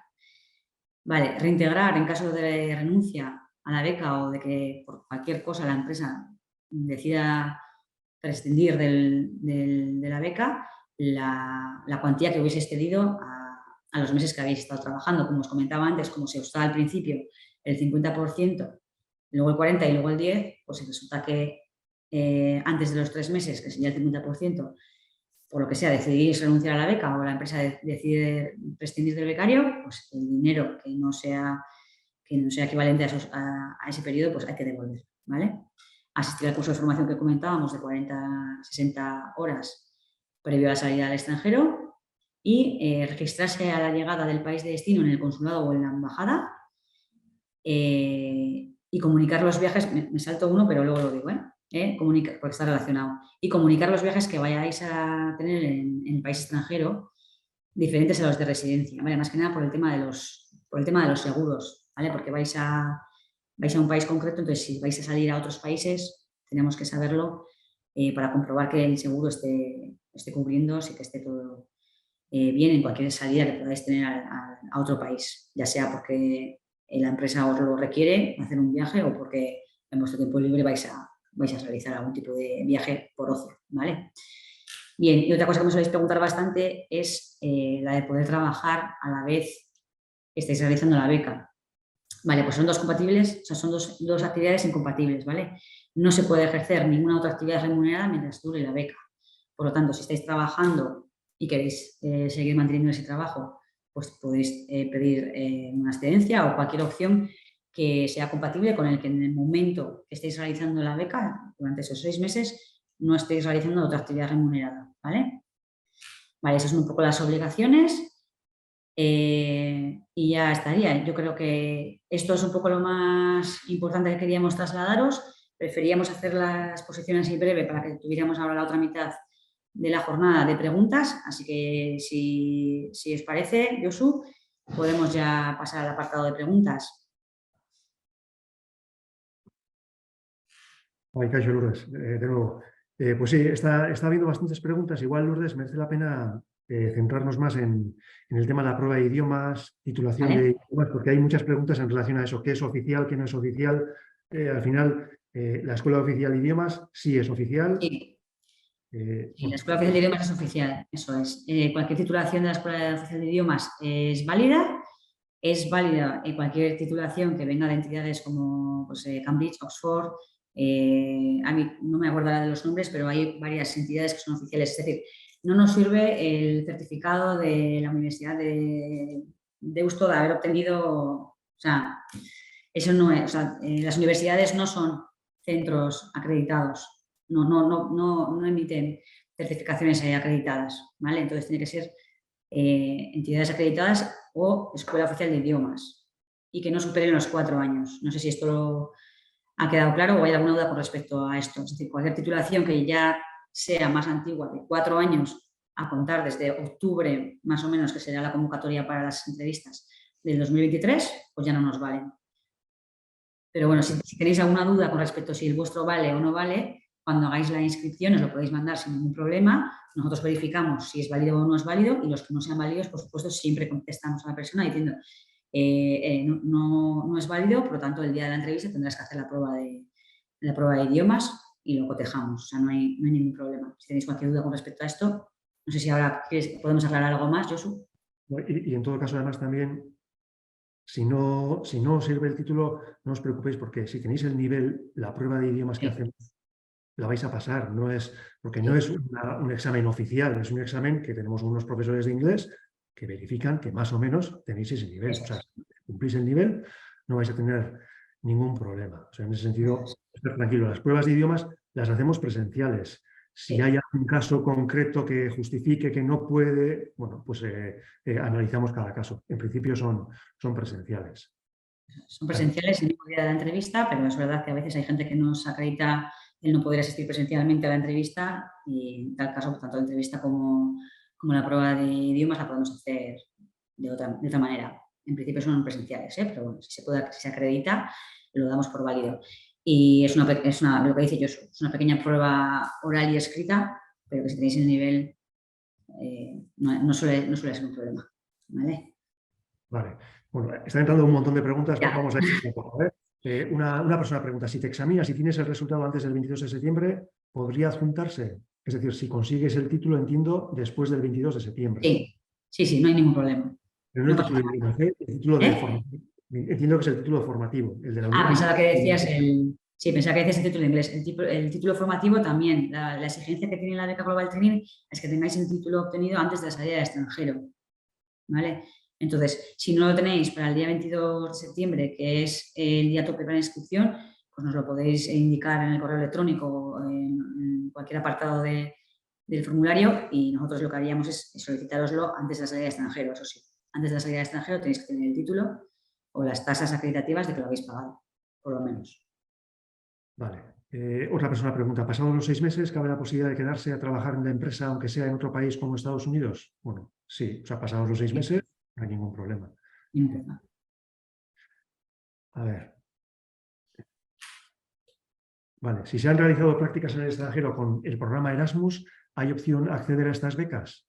Vale, reintegrar en caso de renuncia a la beca o de que por cualquier cosa la empresa decida prescindir de la beca, la cuantía que hubiese excedido a los meses que habéis estado trabajando. Como os comentaba antes, como se os da al principio el 50%, luego el 40% y luego el 10%, pues resulta que antes de los 3 meses, que sería el 50%, por lo que sea, decidís renunciar a la beca o la empresa decide prescindir del becario, pues el dinero que no sea equivalente a ese periodo, pues hay que devolver, ¿vale? Asistir al curso de formación que comentábamos de 40 a 60 horas previo a la salida al extranjero y registrarse a la llegada del país de destino en el consulado o en la embajada y comunicar los viajes, me salto uno, pero luego lo digo, porque está relacionado, y comunicar los viajes que vayáis a tener en el país extranjero diferentes a los de residencia, ¿vale? Más que nada por el tema de los seguros, ¿vale? Porque vais a un país concreto, entonces si vais a salir a otros países tenemos que saberlo para comprobar que el seguro esté cubriendo, y que esté todo bien en cualquier salida que podáis tener a otro país, ya sea porque la empresa os lo requiere hacer un viaje o porque en vuestro tiempo libre vais a realizar algún tipo de viaje por ocio, ¿vale? Bien, y otra cosa que me soléis preguntar bastante es la de poder trabajar a la vez que estáis realizando la beca. Vale, pues son dos compatibles, o sea, son dos actividades incompatibles, ¿vale? No se puede ejercer ninguna otra actividad remunerada mientras dure la beca. Por lo tanto, si estáis trabajando y queréis seguir manteniendo ese trabajo, pues podéis pedir una excedencia o cualquier opción que sea compatible con el que en el momento que estéis realizando la beca, durante esos 6 meses, no estéis realizando otra actividad remunerada, ¿vale? Vale, esas son un poco las obligaciones y ya estaría. Yo creo que esto es un poco lo más importante que queríamos trasladaros. Preferíamos hacer la exposición así breve para que tuviéramos ahora la otra mitad de la jornada de preguntas, así que si os parece, Josu, podemos ya pasar al apartado de preguntas. Ay, Caixo, Lourdes, de nuevo. Pues sí, está habiendo bastantes preguntas. Igual, Lourdes, merece la pena centrarnos más en el tema de la prueba de idiomas, titulación ¿Vale? de idiomas, porque hay muchas preguntas en relación a eso. ¿Qué es oficial, qué no es oficial? Al final, la Escuela Oficial de Idiomas sí es oficial. Sí. Sí, la Bueno, Escuela Oficial de Idiomas es oficial, eso es. Cualquier titulación de la Escuela Oficial de Idiomas es válida. Es válida cualquier titulación que venga de entidades como pues, Cambridge, Oxford. A mí no me acuerdo de los nombres, pero hay varias entidades que son oficiales. Es decir, no nos sirve el certificado de la Universidad de Deusto de haber obtenido, o sea, eso no es, o sea, las universidades no son centros acreditados, no emiten certificaciones acreditadas, ¿vale? Entonces tiene que ser entidades acreditadas o Escuela Oficial de Idiomas y que no superen los 4 años. No sé si esto ha quedado claro o hay alguna duda con respecto a esto. Es decir, cualquier titulación que ya sea más antigua de 4 años a contar desde octubre, más o menos, que será la convocatoria para las entrevistas del 2023, pues ya no nos valen. Pero bueno, si tenéis alguna duda con respecto a si el vuestro vale o no vale, cuando hagáis la inscripción os lo podéis mandar sin ningún problema. Nosotros verificamos si es válido o no es válido y los que no sean válidos, por supuesto, siempre contestamos a la persona diciendo no es válido, por lo tanto, el día de la entrevista tendrás que hacer la prueba de idiomas y lo cotejamos. O sea, no hay ningún problema. Si tenéis cualquier duda con respecto a esto, no sé si ahora podemos aclarar algo más, Josu. y en todo caso, además, también, si no os sirve el título, no os preocupéis porque si tenéis el nivel, la prueba de idiomas que hacemos, la vais a pasar. Porque no es un examen oficial, es un examen que tenemos unos profesores de inglés que verifican que más o menos tenéis ese nivel. O sea, si cumplís el nivel, no vais a tener ningún problema. O sea, en ese sentido, estar tranquilo. Las pruebas de idiomas las hacemos presenciales. Si hay algún caso concreto que justifique que no puede, bueno, pues analizamos cada caso. En principio son presenciales. Son presenciales el mismo día de la entrevista, pero es verdad que a veces hay gente que nos acredita el no poder asistir presencialmente a la entrevista y en tal caso, tanto la entrevista como la prueba de idiomas la podemos hacer de otra manera. en principio son presenciales, pero bueno, si se acredita, lo damos por válido. Y es lo que dice Josu, es una pequeña prueba oral y escrita, pero que si tenéis el nivel no suele ser un problema. ¿Vale? Vale. Bueno, están entrando un montón de preguntas, Ya. vamos a ir un poco. Una persona pregunta, si te examinas y tienes el resultado antes del 22 de septiembre, ¿podría adjuntarse? Es decir, si consigues el título, entiendo, después del 22 de septiembre. Sí, no hay ningún problema. Pero no el título de idiomas, el título de formativo. Entiendo que es el título formativo, el de la Unión. Pensaba que decías Sí, pensaba que decías el título de inglés. El título formativo también. La exigencia que tiene la beca Global Training es que tengáis el título obtenido antes de la salida al extranjero. ¿Vale? Entonces, si no lo tenéis para el día 22 de septiembre, que es el día tope para la inscripción, pues nos lo podéis indicar en el correo electrónico o en cualquier apartado del formulario y nosotros lo que haríamos es solicitároslo antes de la salida al extranjero. Eso sí, antes de la salida al extranjero tenéis que tener el título o las tasas acreditativas de que lo habéis pagado, por lo menos. Vale. Otra persona pregunta, ¿pasados los 6 meses cabe la posibilidad de quedarse a trabajar en la empresa aunque sea en otro país como Estados Unidos? Bueno, sí, o sea, pasados los 6 meses no hay ningún problema. A ver. Vale, si se han realizado prácticas en el extranjero con el programa Erasmus, ¿hay opción a acceder a estas becas?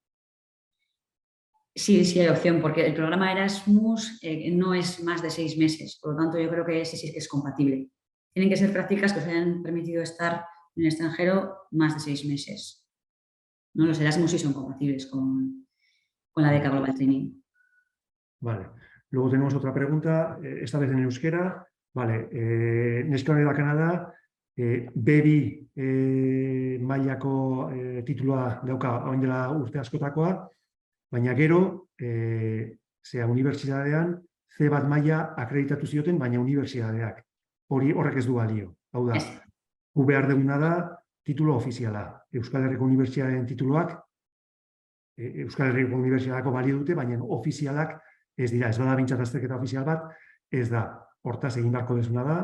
Sí, hay opción, porque el programa Erasmus no es más de 6 meses, por lo tanto yo creo que ese sí que es compatible. Tienen que ser prácticas que os hayan permitido estar en el extranjero más de 6 meses. ¿No? Los Erasmus sí son compatibles con la beca Global Training. Vale. Luego tenemos otra pregunta, esta vez en euskera. Vale, neska honela Kanada, bebi mailako titulua dauka orain dela urte askotakoa, baina gero, unibertsitatean C bat maila akreditatu zioten, baina unibertsitateak. Horrek ez du balio. Hau da, gu behar duguna da titulo ofiziala. Euskal Herriko Unibertsitatearen tituluak Euskal Herriko Unibertsitateko balio dute, baina ofizialak ez dira. Ez bada bintzat azterketa ofizial bat, ez da. Hortaz egin beharko dezuna da,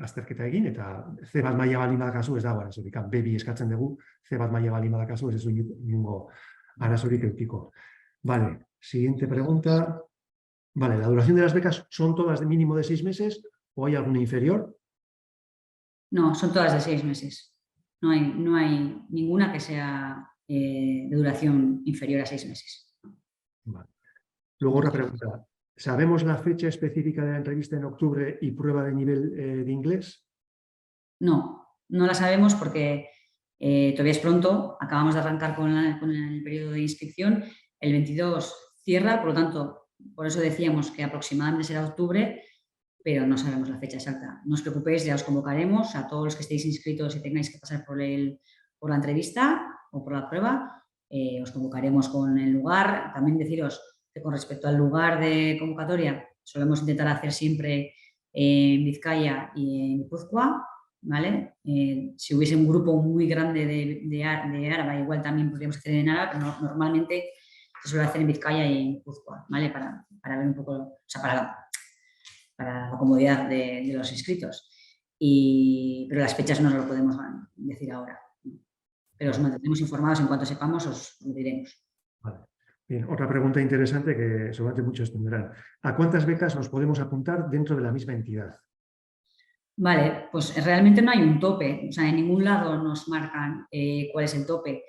azterketa egin, eta C bat maila baldin badakazu ez dago arazorik. B2 eskatzen dugu, C bat maila baldin badakazu ez inongo arazorik edukiko. Vale, siguiente pregunta. Vale, ¿la duración de las becas son todas de mínimo de 6 meses o hay alguna inferior? No, son todas de 6 meses. No hay ninguna que sea de duración inferior a 6 meses. Vale. Luego otra pregunta. ¿Sabemos la fecha específica de la entrevista en octubre y prueba de nivel de inglés? No la sabemos porque todavía es pronto. Acabamos de arrancar con el periodo de inscripción. El 22 cierra, por lo tanto, por eso decíamos que aproximadamente será octubre, pero no sabemos la fecha exacta. No os preocupéis, ya os convocaremos a todos los que estéis inscritos y tengáis que pasar por la entrevista o por la prueba. Os convocaremos con el lugar. También deciros que con respecto al lugar de convocatoria solemos intentar hacer siempre en Vizcaya y en Guipúzcoa, ¿vale? Si hubiese un grupo muy grande de Áraba, igual también podríamos hacer en Áraba, pero normalmente se suele hacer en Vizcaya y en Guipúzcoa, ¿vale? Para ver un poco, o sea, para la comodidad de los inscritos. Pero las fechas no os lo podemos decir ahora. Pero os mantendremos informados en cuanto sepamos, os lo diremos. Vale. Bien, otra pregunta interesante que seguramente muchos tendrán. ¿A cuántas becas nos podemos apuntar dentro de la misma entidad? Vale, pues realmente no hay un tope. O sea, en ningún lado nos marcan cuál es el tope.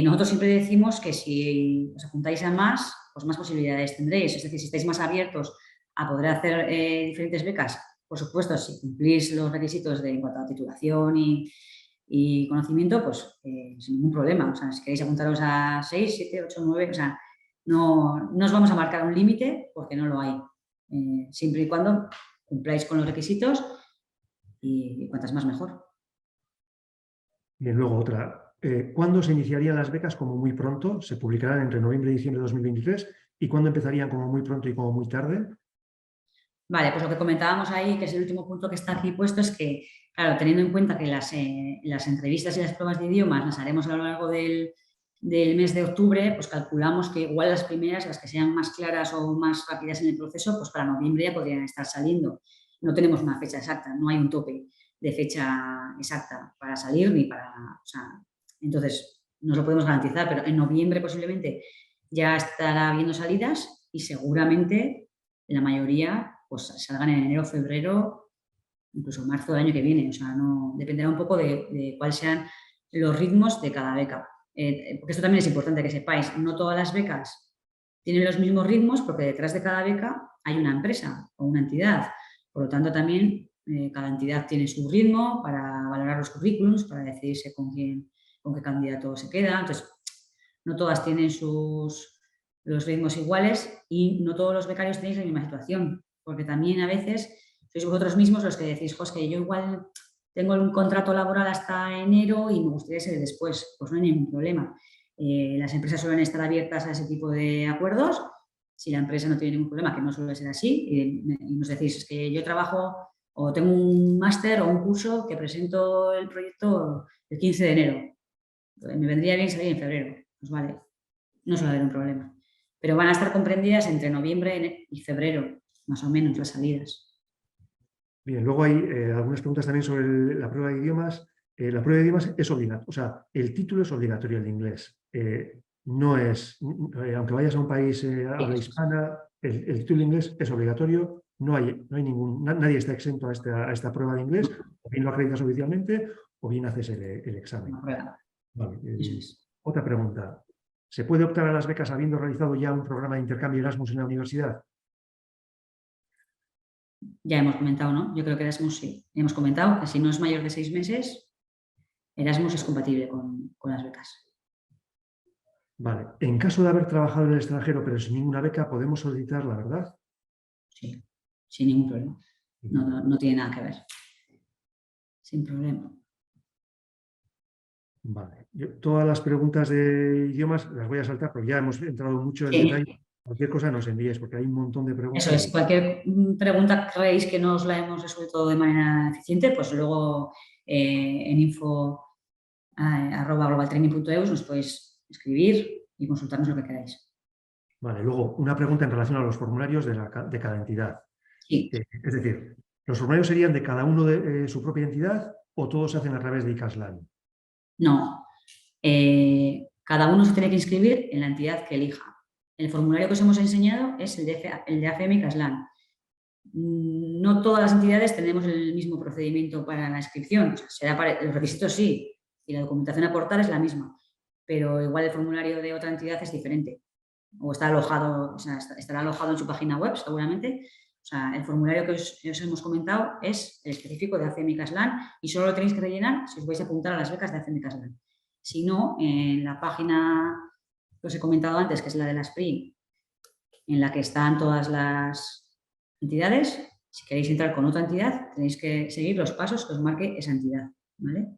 Nosotros siempre decimos que si os apuntáis a más, pues más posibilidades tendréis. Es decir, si estáis más abiertos a poder hacer diferentes becas, por supuesto, si cumplís los requisitos en cuanto a titulación y conocimiento, pues sin ningún problema. O sea, si queréis apuntaros a 6, 7, 8, 9, o sea, no os vamos a marcar un límite porque no lo hay. Siempre y cuando cumpláis con los requisitos y cuantas más mejor. Bien, luego otra. ¿Cuándo se iniciarían las becas como muy pronto? ¿Se publicarán entre noviembre y diciembre de 2023? ¿Y cuándo empezarían como muy pronto y como muy tarde? Vale, pues lo que comentábamos ahí, que es el último punto que está aquí puesto, es que, claro, teniendo en cuenta que las entrevistas y las pruebas de idiomas las haremos a lo largo del mes de octubre, pues calculamos que igual las primeras, las que sean más claras o más rápidas en el proceso, pues para noviembre ya podrían estar saliendo. No tenemos una fecha exacta, no hay un tope de fecha exacta para salir ni para... O sea, entonces, no lo podemos garantizar, pero en noviembre posiblemente ya estará habiendo salidas y seguramente la mayoría pues salgan en enero, febrero, incluso marzo del año que viene. O sea, no dependerá un poco de cuáles sean los ritmos de cada beca. Porque esto también es importante que sepáis, no todas las becas tienen los mismos ritmos porque detrás de cada beca hay una empresa o una entidad. Por lo tanto, también cada entidad tiene su ritmo para valorar los currículums, para decidirse con qué candidato se queda. Entonces, no todas tienen los ritmos iguales y no todos los becarios tenéis la misma situación, porque también a veces sois vosotros mismos los que decís, pues que yo igual tengo un contrato laboral hasta enero y me gustaría ser después. Pues no hay ningún problema. Las empresas suelen estar abiertas a ese tipo de acuerdos. Si la empresa no tiene ningún problema, que no suele ser así, y nos decís, es que yo trabajo o tengo un máster o un curso que presento el proyecto el 15 de enero. Me vendría bien salir en febrero. Pues vale, no suele haber un problema. Pero van a estar comprendidas entre noviembre y febrero, más o menos, las salidas. Bien, luego hay algunas preguntas también sobre la prueba de idiomas. La prueba de idiomas es obligatoria, o sea, el título es obligatorio, el de inglés. No es, aunque vayas a un país habla hispana, el título de inglés es obligatorio, no hay nadie está exento a esta prueba de inglés, o bien lo acreditas oficialmente o bien haces el examen. Vale, Eso es. Otra pregunta. ¿Se puede optar a las becas habiendo realizado ya un programa de intercambio Erasmus en la universidad? Ya hemos comentado, ¿no? Yo creo que Erasmus sí. Hemos comentado que si no es mayor de 6 meses, Erasmus es compatible con las becas. Vale. En caso de haber trabajado en el extranjero pero sin ninguna beca, podemos solicitarla, ¿verdad? Sí, sin ningún problema. No tiene nada que ver. Sin problema. Vale. Todas las preguntas de idiomas las voy a saltar porque ya hemos entrado mucho en Sí. detalle. Cualquier cosa nos envíes porque hay un montón de preguntas. Eso es. Cualquier pregunta que creéis que no os la hemos resuelto de manera eficiente, pues luego en info@globaltraining.eus nos podéis escribir y consultarnos lo que queráis. Vale, luego una pregunta en relación a los formularios de cada entidad. Sí. Es decir, ¿los formularios serían de cada uno de su propia entidad o todos se hacen a través de ICASLAN? No. Cada uno se tiene que inscribir en la entidad que elija. El formulario que os hemos enseñado es el de AFM ICASLAN. No todas las entidades tenemos el mismo procedimiento para la inscripción. O sea, los requisitos sí y la documentación a aportar es la misma, pero igual el formulario de otra entidad es diferente o está alojado, o sea, estará alojado en su página web seguramente. O sea, el formulario que os hemos comentado es el específico de AFM ICASLAN y solo lo tenéis que rellenar si os vais a apuntar a las becas de AFM ICASLAN. Si no, en la página que os he comentado antes, que es la de la SPRI, en la que están todas las entidades, si queréis entrar con otra entidad, tenéis que seguir los pasos que os marque esa entidad, ¿vale?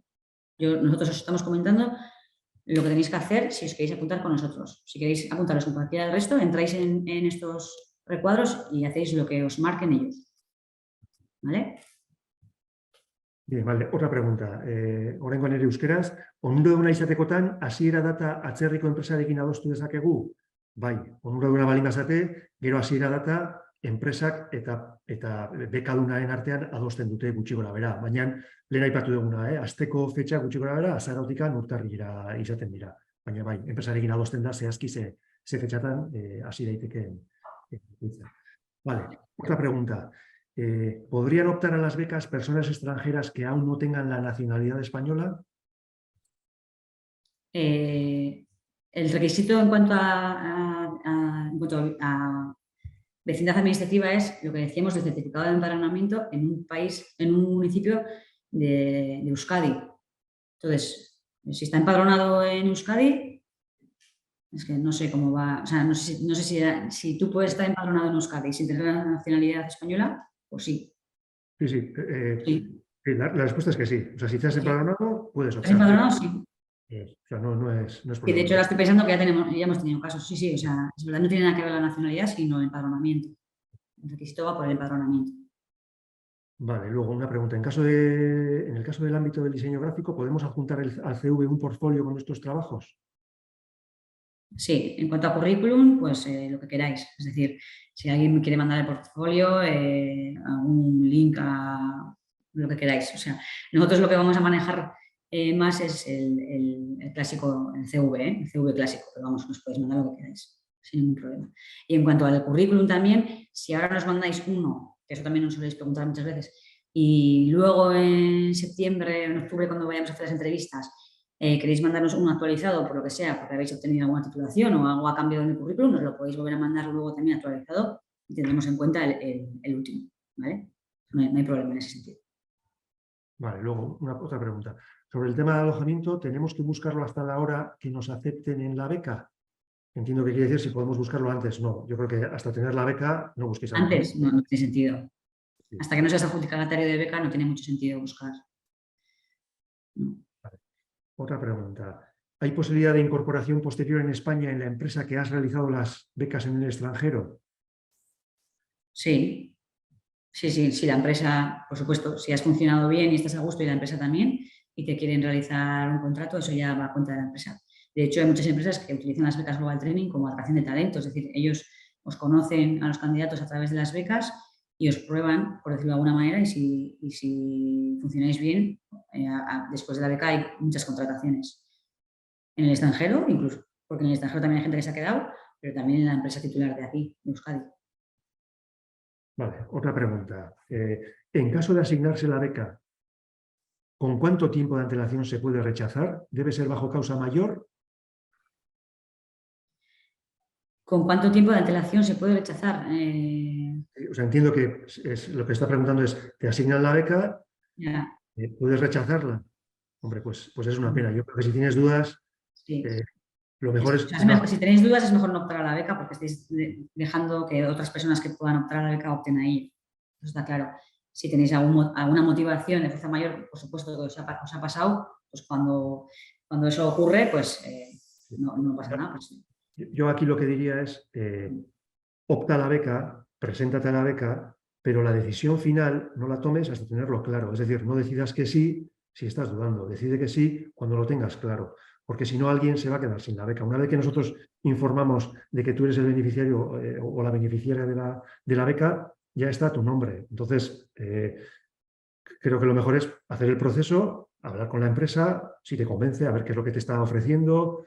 Nosotros os estamos comentando lo que tenéis que hacer si os queréis apuntar con nosotros. Si queréis apuntaros con cualquiera del resto, entráis en estos recuadros y hacéis lo que os marquen ellos, ¿vale? Bien, vale. Otra pregunta. Oraingoan ere euskeraz, onuraduna izatekotan hasiera data atzerriko enpresarekin adostu dezakegu? Bai, onuraduna baldin bazate, gero hasiera data enpresak eta bekadunaren artean adosten dute gutxi gorabehera. Baina lehen aipatu duguna, asteko fetxa gutxi gorabehera azarotikan urtarrilera izaten dira. Baina bai, enpresarekin adosten da zehazki ze fetxatan hasi daitekeen. Vale, otra pregunta. ¿Podrían optar a las becas personas extranjeras que aún no tengan la nacionalidad española? El requisito en cuanto a vecindad administrativa es lo que decíamos del certificado de empadronamiento en un país, en un municipio de Euskadi. Entonces, si está empadronado en Euskadi, es que no sé cómo va, o sea, no sé si tú puedes estar empadronado en Euskadi sin tener la nacionalidad española, pues sí. Sí, sí. La respuesta es que sí. O sea, si estás empadronado, puedes optar. ¿Estás empadronado? Sí. O sea, no es problema. Y de hecho, ahora estoy pensando que ya hemos tenido casos. Sí, sí, o sea, es verdad, no tiene nada que ver la nacionalidad, sino el empadronamiento. El requisito va por el empadronamiento. Vale, luego una pregunta. En el caso del ámbito del diseño gráfico, ¿podemos adjuntar al CV un portfolio con nuestros trabajos? Sí, en cuanto a currículum, pues lo que queráis. Es decir, si alguien me quiere mandar el portfolio, un link a lo que queráis. O sea, nosotros lo que vamos a manejar más es el clásico, el CV clásico, pero vamos, nos podéis mandar lo que queráis. sin ningún problema. Y en cuanto al currículum también, si ahora nos mandáis uno, que eso también nos soléis preguntar muchas veces, y luego en septiembre o en octubre, cuando vayamos a hacer las entrevistas, queréis mandarnos uno actualizado por lo que sea, porque habéis obtenido alguna titulación o algo ha cambiado en el currículum, nos lo podéis volver a mandar luego también actualizado y tendremos en cuenta el último, ¿vale? No hay problema en ese sentido. Vale, luego otra pregunta. Sobre el tema de alojamiento, ¿tenemos que buscarlo hasta la hora que nos acepten en la beca? Entiendo que quiere decir si podemos buscarlo antes. No, yo creo que hasta tener la beca no busquéis Antes alojamiento. no tiene sentido. Sí. Hasta que no seas adjudicatario de beca no tiene mucho sentido buscar. No. Vale. Otra pregunta. ¿Hay posibilidad de incorporación posterior en España en la empresa que has realizado las becas en el extranjero? Sí. Sí, la empresa, por supuesto, si has funcionado bien y estás a gusto y la empresa también y te quieren realizar un contrato, eso ya va a cuenta de la empresa. De hecho, hay muchas empresas que utilizan las becas Global Training como atracción de talento, es decir, ellos os conocen a los candidatos a través de las becas y os prueban, por decirlo de alguna manera, y si funcionáis bien, después de la beca hay muchas contrataciones. En el extranjero, incluso, porque en el extranjero también hay gente que se ha quedado, pero también en la empresa titular de aquí, de Euskadi. Vale, otra pregunta. En caso de asignarse la beca, ¿con cuánto tiempo de antelación se puede rechazar? ¿Debe ser bajo causa mayor? ¿Con cuánto tiempo de antelación se puede rechazar? O sea, entiendo que lo que está preguntando es, ¿te asignan la beca? Ya, ¿Puedes rechazarla? Hombre, pues es una pena. Yo creo que si tienes dudas, sí. lo mejor es... O sea, si tenéis dudas es mejor no optar a la beca porque estáis dejando que otras personas que puedan optar a la beca opten a ir. Eso está claro. Si tenéis alguna motivación de fuerza mayor, por supuesto que os ha pasado, pues cuando eso ocurre, pues no pasa nada. Pues, Yo aquí lo que diría es, opta a la beca, preséntate a la beca, pero la decisión final no la tomes hasta tenerlo claro. Es decir, no decidas que sí si estás dudando, decide que sí cuando lo tengas claro, porque si no alguien se va a quedar sin la beca. Una vez que nosotros informamos de que tú eres el beneficiario o la beneficiaria de la beca, ya está tu nombre. Entonces, creo que lo mejor es hacer el proceso, hablar con la empresa, si te convence, a ver qué es lo que te está ofreciendo,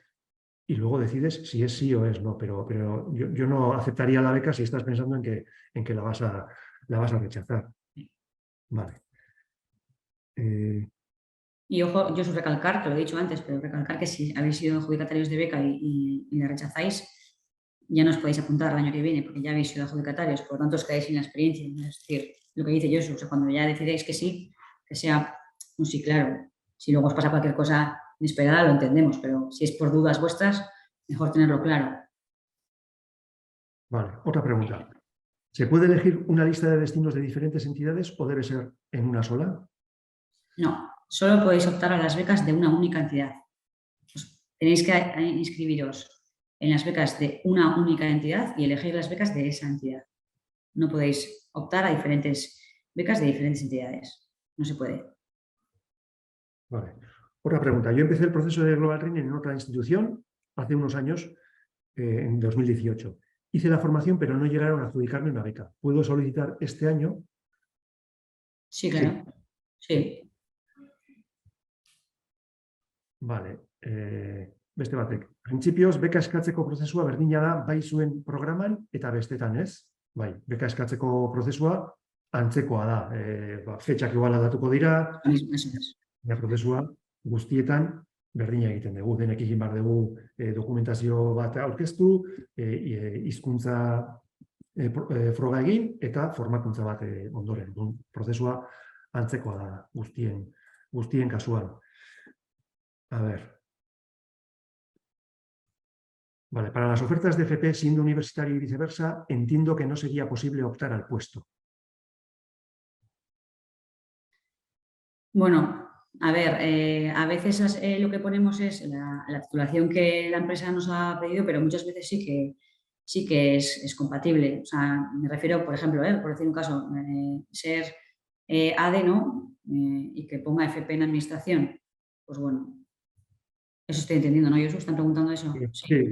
y luego decides si es sí o es no, pero yo no aceptaría la beca si estás pensando en que la vas a rechazar. Vale. Y ojo, yo os recalcar, te lo he dicho antes, pero recalcar que si habéis sido adjudicatarios de beca y la rechazáis, ya no os podéis apuntar el año que viene porque ya habéis sido adjudicatarios, por lo tanto os quedáis sin la experiencia. Es decir, lo que dice Josu, o sea, cuando ya decidéis que sí, que sea un sí claro. Si luego os pasa cualquier cosa inesperada, lo entendemos, pero si es por dudas vuestras, mejor tenerlo claro. Vale, otra pregunta. ¿Se puede elegir una lista de destinos de diferentes entidades o debe ser en una sola? No, solo podéis optar a las becas de una única entidad. Tenéis que inscribiros en las becas de una única entidad y elegir las becas de esa entidad. No podéis optar a diferentes becas de diferentes entidades. No se puede. Vale. Otra pregunta. Yo empecé el proceso de Global Training en otra institución hace unos años, en 2018. Hice la formación, pero no llegaron a adjudicarme una beca. ¿Puedo solicitar este año? Sí, claro. Sí. Vale. Beste batek. Printzipioz, beka eskatzeko prozesua berdina da bai zuen programan eta bestetan, ez? Bai, beka eskatzeko prozesua antzekoa da. Fetxak igual aldatuko dira, Eso es. prozesua guztietan berdina egiten dugu. Denek egin behar dugu dokumentazio bat aurkeztu, hizkuntza froga egin eta formakuntza bat ondoren. Prozesua antzekoa da guztien kasuan. A ver. Vale, para las ofertas de FP, siendo universitario y viceversa, entiendo que no sería posible optar al puesto. Bueno, a ver, a veces lo que ponemos es la titulación que la empresa nos ha pedido, pero muchas veces sí que es compatible. O sea, me refiero, por ejemplo, por decir un caso, ser ADE, ¿no? Y que ponga FP en administración. Pues bueno, eso estoy entendiendo, ¿no? ¿Ellos están preguntando eso? Sí.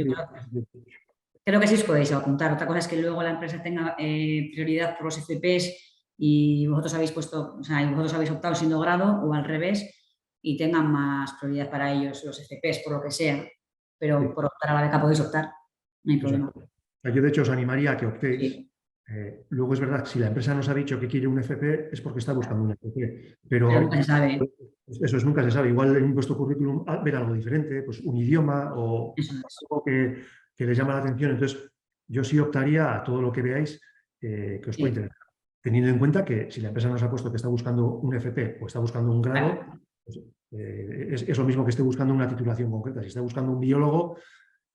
Creo que sí os podéis apuntar. Otra cosa es que luego la empresa tenga prioridad por los FPs y vosotros habéis puesto, o sea, y vosotros habéis optado siendo grado o al revés y tengan más prioridad para ellos los FPs, por lo que sea. Pero por optar a la beca podéis optar, no hay problema. Yo, de hecho, os animaría a que optéis. Sí, Luego es verdad, si la empresa nos ha dicho que quiere un FP, es porque está buscando un FP. pero Pero nunca se sabe. eso es, nunca se sabe. Igual en vuestro currículum ver algo diferente, pues un idioma o Eso es. algo que les llama la atención. Entonces, yo sí optaría a todo lo que veáis que os puede Sí, interesar. Teniendo en cuenta que si la empresa nos ha puesto que está buscando un FP o está buscando un grado, claro. pues, es lo mismo que esté buscando una titulación concreta. Si está buscando un biólogo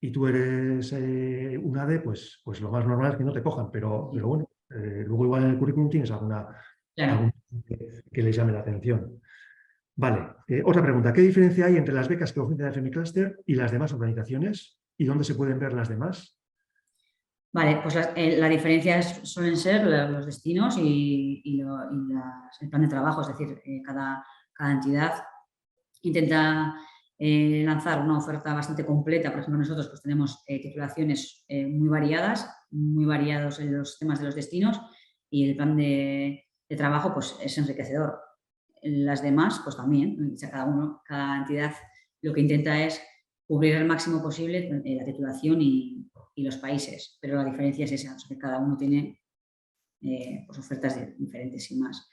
y tú eres un ADE, pues lo más normal es que no te cojan. Pero Sí, bueno, luego igual en el currículum tienes algún claro. que les llame la atención. Vale, otra pregunta. ¿Qué diferencia hay entre las becas que ofrece la FM Cluster y las demás organizaciones? ¿Y dónde se pueden ver las demás? Vale, pues la diferencia suelen ser los destinos el plan de trabajo, es decir, cada entidad intenta lanzar una oferta bastante completa. Por ejemplo, nosotros pues, tenemos titulaciones muy variadas, muy variados en los temas de los destinos y el plan de trabajo pues, es enriquecedor. Las demás, pues también, o sea, cada entidad lo que intenta es cubrir al máximo posible la titulación y los países, pero la diferencia es esa, que cada uno tiene pues ofertas diferentes y más.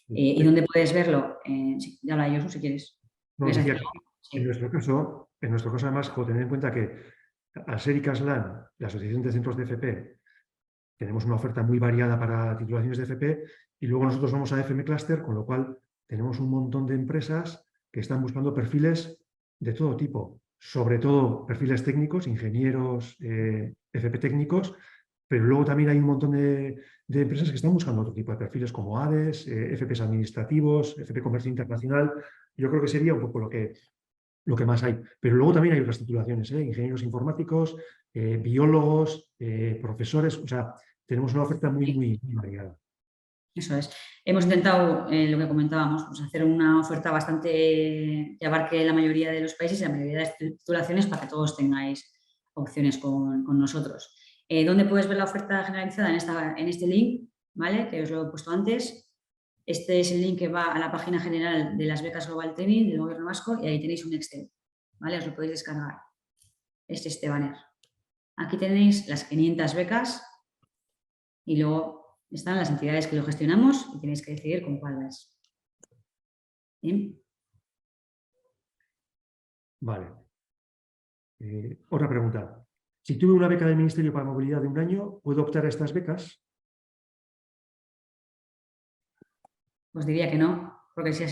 ¿Y dónde puedes verlo? Sí, ya habla yo, si quieres. No, ¿Quieres decía decir que algo? Sí, en nuestro caso además, tener en cuenta que al ser ICASLAN, la Asociación de Centros de FP, tenemos una oferta muy variada para titulaciones de FP y luego nosotros vamos a FM Cluster, con lo cual tenemos un montón de empresas que están buscando perfiles de todo tipo, sobre todo perfiles técnicos, ingenieros, FP técnicos, pero luego también hay un montón de empresas que están buscando otro tipo de perfiles como ADES, FPs administrativos, FP Comercio Internacional. Yo creo que sería un poco lo que más hay. Pero luego también hay otras titulaciones, ingenieros informáticos, biólogos, profesores, o sea, tenemos una oferta muy, sí, muy variada. eso es. Hemos intentado, lo que comentábamos, pues hacer una oferta bastante que abarque la mayoría de los países y la mayoría de las titulaciones para que todos tengáis opciones con nosotros. ¿Dónde puedes ver la oferta generalizada? En este link, ¿vale? Que os lo he puesto antes. Este es el link que va a la página general de las becas Global Training del Gobierno Vasco y ahí tenéis un Excel, ¿vale? Os lo podéis descargar. Es este banner. Aquí tenéis las 500 becas y luego están las entidades que lo gestionamos y tenéis que decidir con cuál vais. ¿Bien? Vale. Otra pregunta. Si tuve una beca del Ministerio para Movilidad de un año, ¿puedo optar a estas becas? Os diría que no, porque si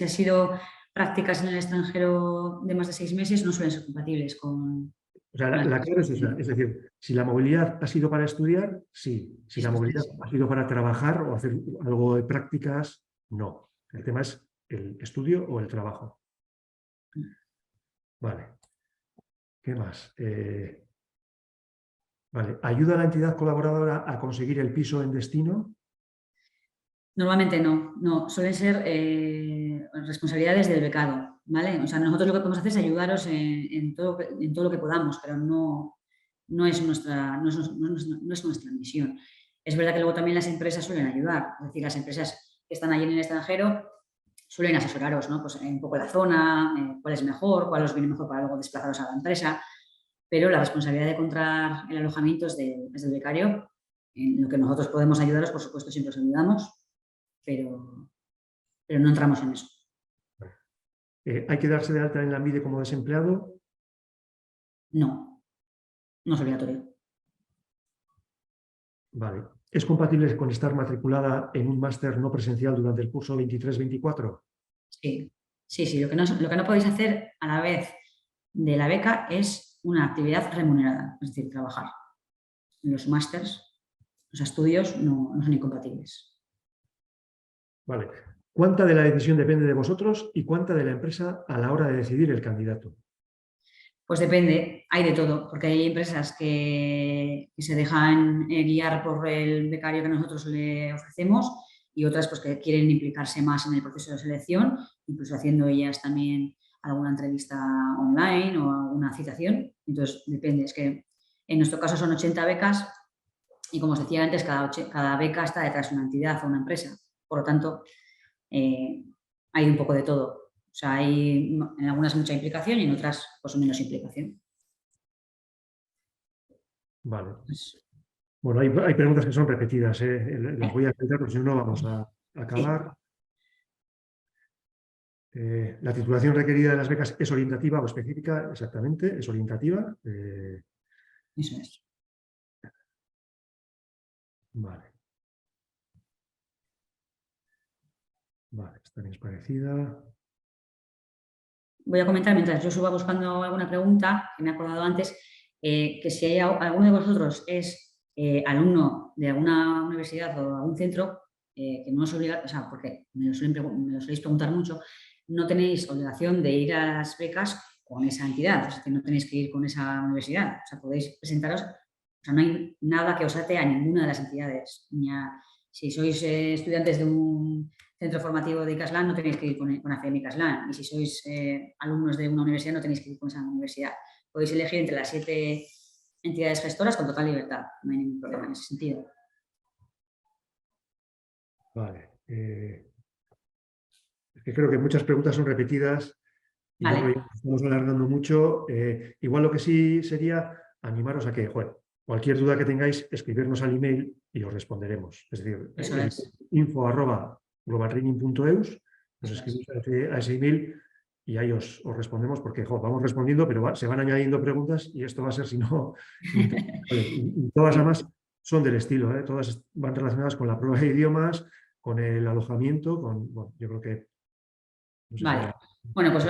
ha sido prácticas en el extranjero de más de 6 meses, no suelen ser compatibles O sea, con las la becas clave es esa. Es decir, si la movilidad ha sido para estudiar, sí. Si la Eso movilidad es. ha sido para trabajar o hacer algo de prácticas, no. El tema es el estudio o el trabajo. Vale. ¿Qué más? Vale. ¿Ayuda a la entidad colaboradora a conseguir el piso en destino? Normalmente no, suelen ser responsabilidades del becado, ¿vale? O sea, nosotros lo que podemos hacer es ayudaros en todo lo que podamos, pero no es nuestra misión. Es verdad que luego también las empresas suelen ayudar, es decir, las empresas que están allí en el extranjero suelen asesoraros, ¿no? Pues un poco la zona, cuál es mejor, cuál os viene mejor para luego desplazaros a la empresa, pero la responsabilidad de encontrar el alojamiento es del becario. En lo que nosotros podemos ayudaros, por supuesto, siempre os ayudamos, pero no entramos en eso. ¿Hay que darse de alta en la AMIDE como desempleado? No es obligatorio. Vale. ¿Es compatible con estar matriculada en un máster no presencial durante el curso 23-24? Sí. Lo que no podéis hacer a la vez de la beca es una actividad remunerada, es decir, trabajar. Los másters, los estudios no son incompatibles. Vale. ¿Cuánta de la decisión depende de vosotros y cuánta de la empresa a la hora de decidir el candidato? Pues depende, hay de todo, porque hay empresas que se dejan guiar por el becario que nosotros le ofrecemos y otras pues, que quieren implicarse más en el proceso de selección, incluso haciendo ellas también alguna entrevista online o alguna citación. Entonces, depende, es que en nuestro caso son 80 becas y como os decía antes, cada beca está detrás de una entidad o una empresa. Por lo tanto, hay un poco de todo. O sea, hay en algunas mucha implicación y en otras pues menos implicación. Vale. Pues, Bueno, hay preguntas que son repetidas, las voy a explicar porque si no, no vamos a acabar. La titulación requerida de las becas es orientativa o específica, exactamente, es orientativa. eso es. Vale. Vale, esta también es parecida. Voy a comentar, mientras yo suba buscando alguna pregunta, que me he acordado antes, que si hay alguno de vosotros es alumno de alguna universidad o algún centro, que no es obligado, o sea, porque me lo soléis preguntar mucho, no tenéis obligación de ir a las becas con esa entidad, o sea, que no tenéis que ir con esa universidad, o sea, podéis presentaros, o sea, no hay nada que os ate a ninguna de las entidades, si sois estudiantes de un centro formativo de ICASLAN, no tenéis que ir con AFM ICASLAN. Y si sois alumnos de una universidad, no tenéis que ir con esa universidad. Podéis elegir entre las 7 entidades gestoras con total libertad. No hay ningún problema en ese sentido. Vale. Es que creo que muchas preguntas son repetidas y Vale. bueno, ya estamos alargando mucho. Igual lo que sí sería animaros a que, joder, cualquier duda que tengáis, escribirnos al email y os responderemos. Es decir, info@globaltraining.eus, nos escribís a ese email y ahí os respondemos porque vamos respondiendo, pero se van añadiendo preguntas y esto va a ser, si no, y todas además son del estilo, todas van relacionadas con la prueba de idiomas, con el alojamiento, bueno, yo creo que... No sé vale. Bueno, pues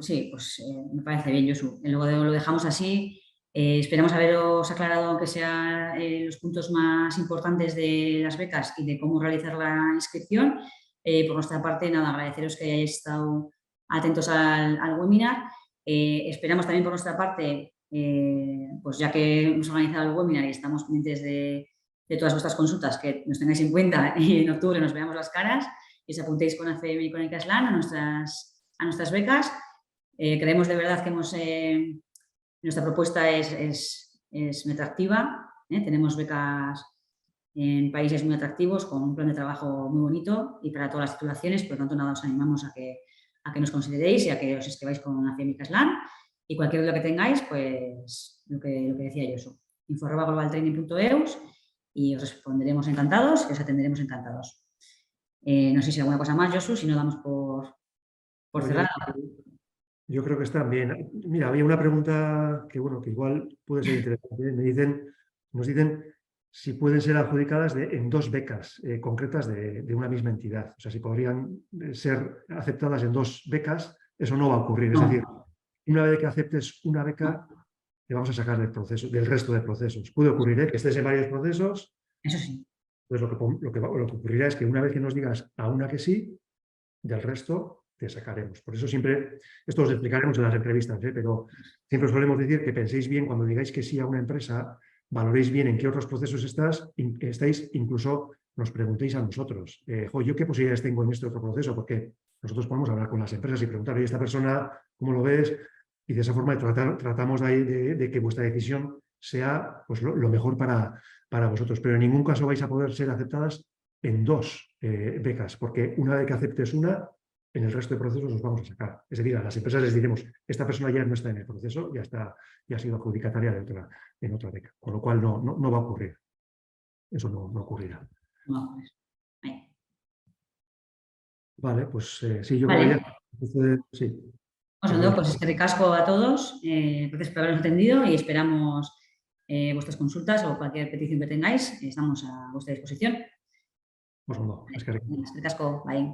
sí, pues me parece bien, Josu. Luego lo dejamos así. Esperamos haberos aclarado, aunque sean los puntos más importantes de las becas y de cómo realizar la inscripción. Por nuestra parte, nada, agradeceros que hayáis estado atentos al webinar. Esperamos también por nuestra parte, pues ya que hemos organizado el webinar y estamos pendientes de todas vuestras consultas, que nos tengáis en cuenta y en octubre nos veamos las caras y os apuntéis con AFM y con ICASLAN a nuestras becas. Creemos de verdad que nuestra propuesta es muy atractiva. Tenemos becas en países muy atractivos con un plan de trabajo muy bonito y para todas las titulaciones, por lo tanto, nada, os animamos a que nos consideréis y a que os inscribáis con AFM y ICASLAN. Y cualquier duda que tengáis, pues lo que decía Josu, info@globaltraining.eus y os responderemos encantados y os atenderemos encantados. No sé si hay alguna cosa más, Josu, si no damos por cerrada. Yo creo que están bien. Mira, había una pregunta que, bueno, que igual puede ser interesante. Nos dicen si pueden ser adjudicadas en 2 becas concretas de una misma entidad. O sea, si podrían ser aceptadas en 2 becas, eso no va a ocurrir. Es decir, una vez que aceptes una beca, te vamos a sacar del resto de procesos. Puede ocurrir que estés en varios procesos. Eso sí. Pues lo que ocurrirá es que una vez que nos digas a una que sí, del resto te sacaremos. Por eso siempre, esto os explicaremos en las entrevistas, pero siempre solemos decir que penséis bien cuando digáis que sí a una empresa, valoréis bien en qué otros procesos estáis, incluso nos preguntéis a nosotros, ¿yo qué posibilidades tengo en este otro proceso? Porque nosotros podemos hablar con las empresas y preguntarle a esta persona, ¿cómo lo ves? Y de esa forma tratamos de que vuestra decisión sea pues, lo mejor para vosotros. Pero en ningún caso vais a poder ser aceptadas en 2 becas, porque una vez que aceptes una, en el resto de procesos os vamos a sacar. Es decir, a las empresas les diremos, esta persona ya no está en el proceso, ya ha sido adjudicataria en otra beca, con lo cual no va a ocurrir. Eso no ocurrirá. No, pues, Vale, pues sí, yo vale. creo que sí. Pues es que recasco a todos, gracias por habernos atendido y esperamos vuestras consultas o cualquier petición que tengáis, estamos a vuestra disposición. Pues no, es que Recasco, bye.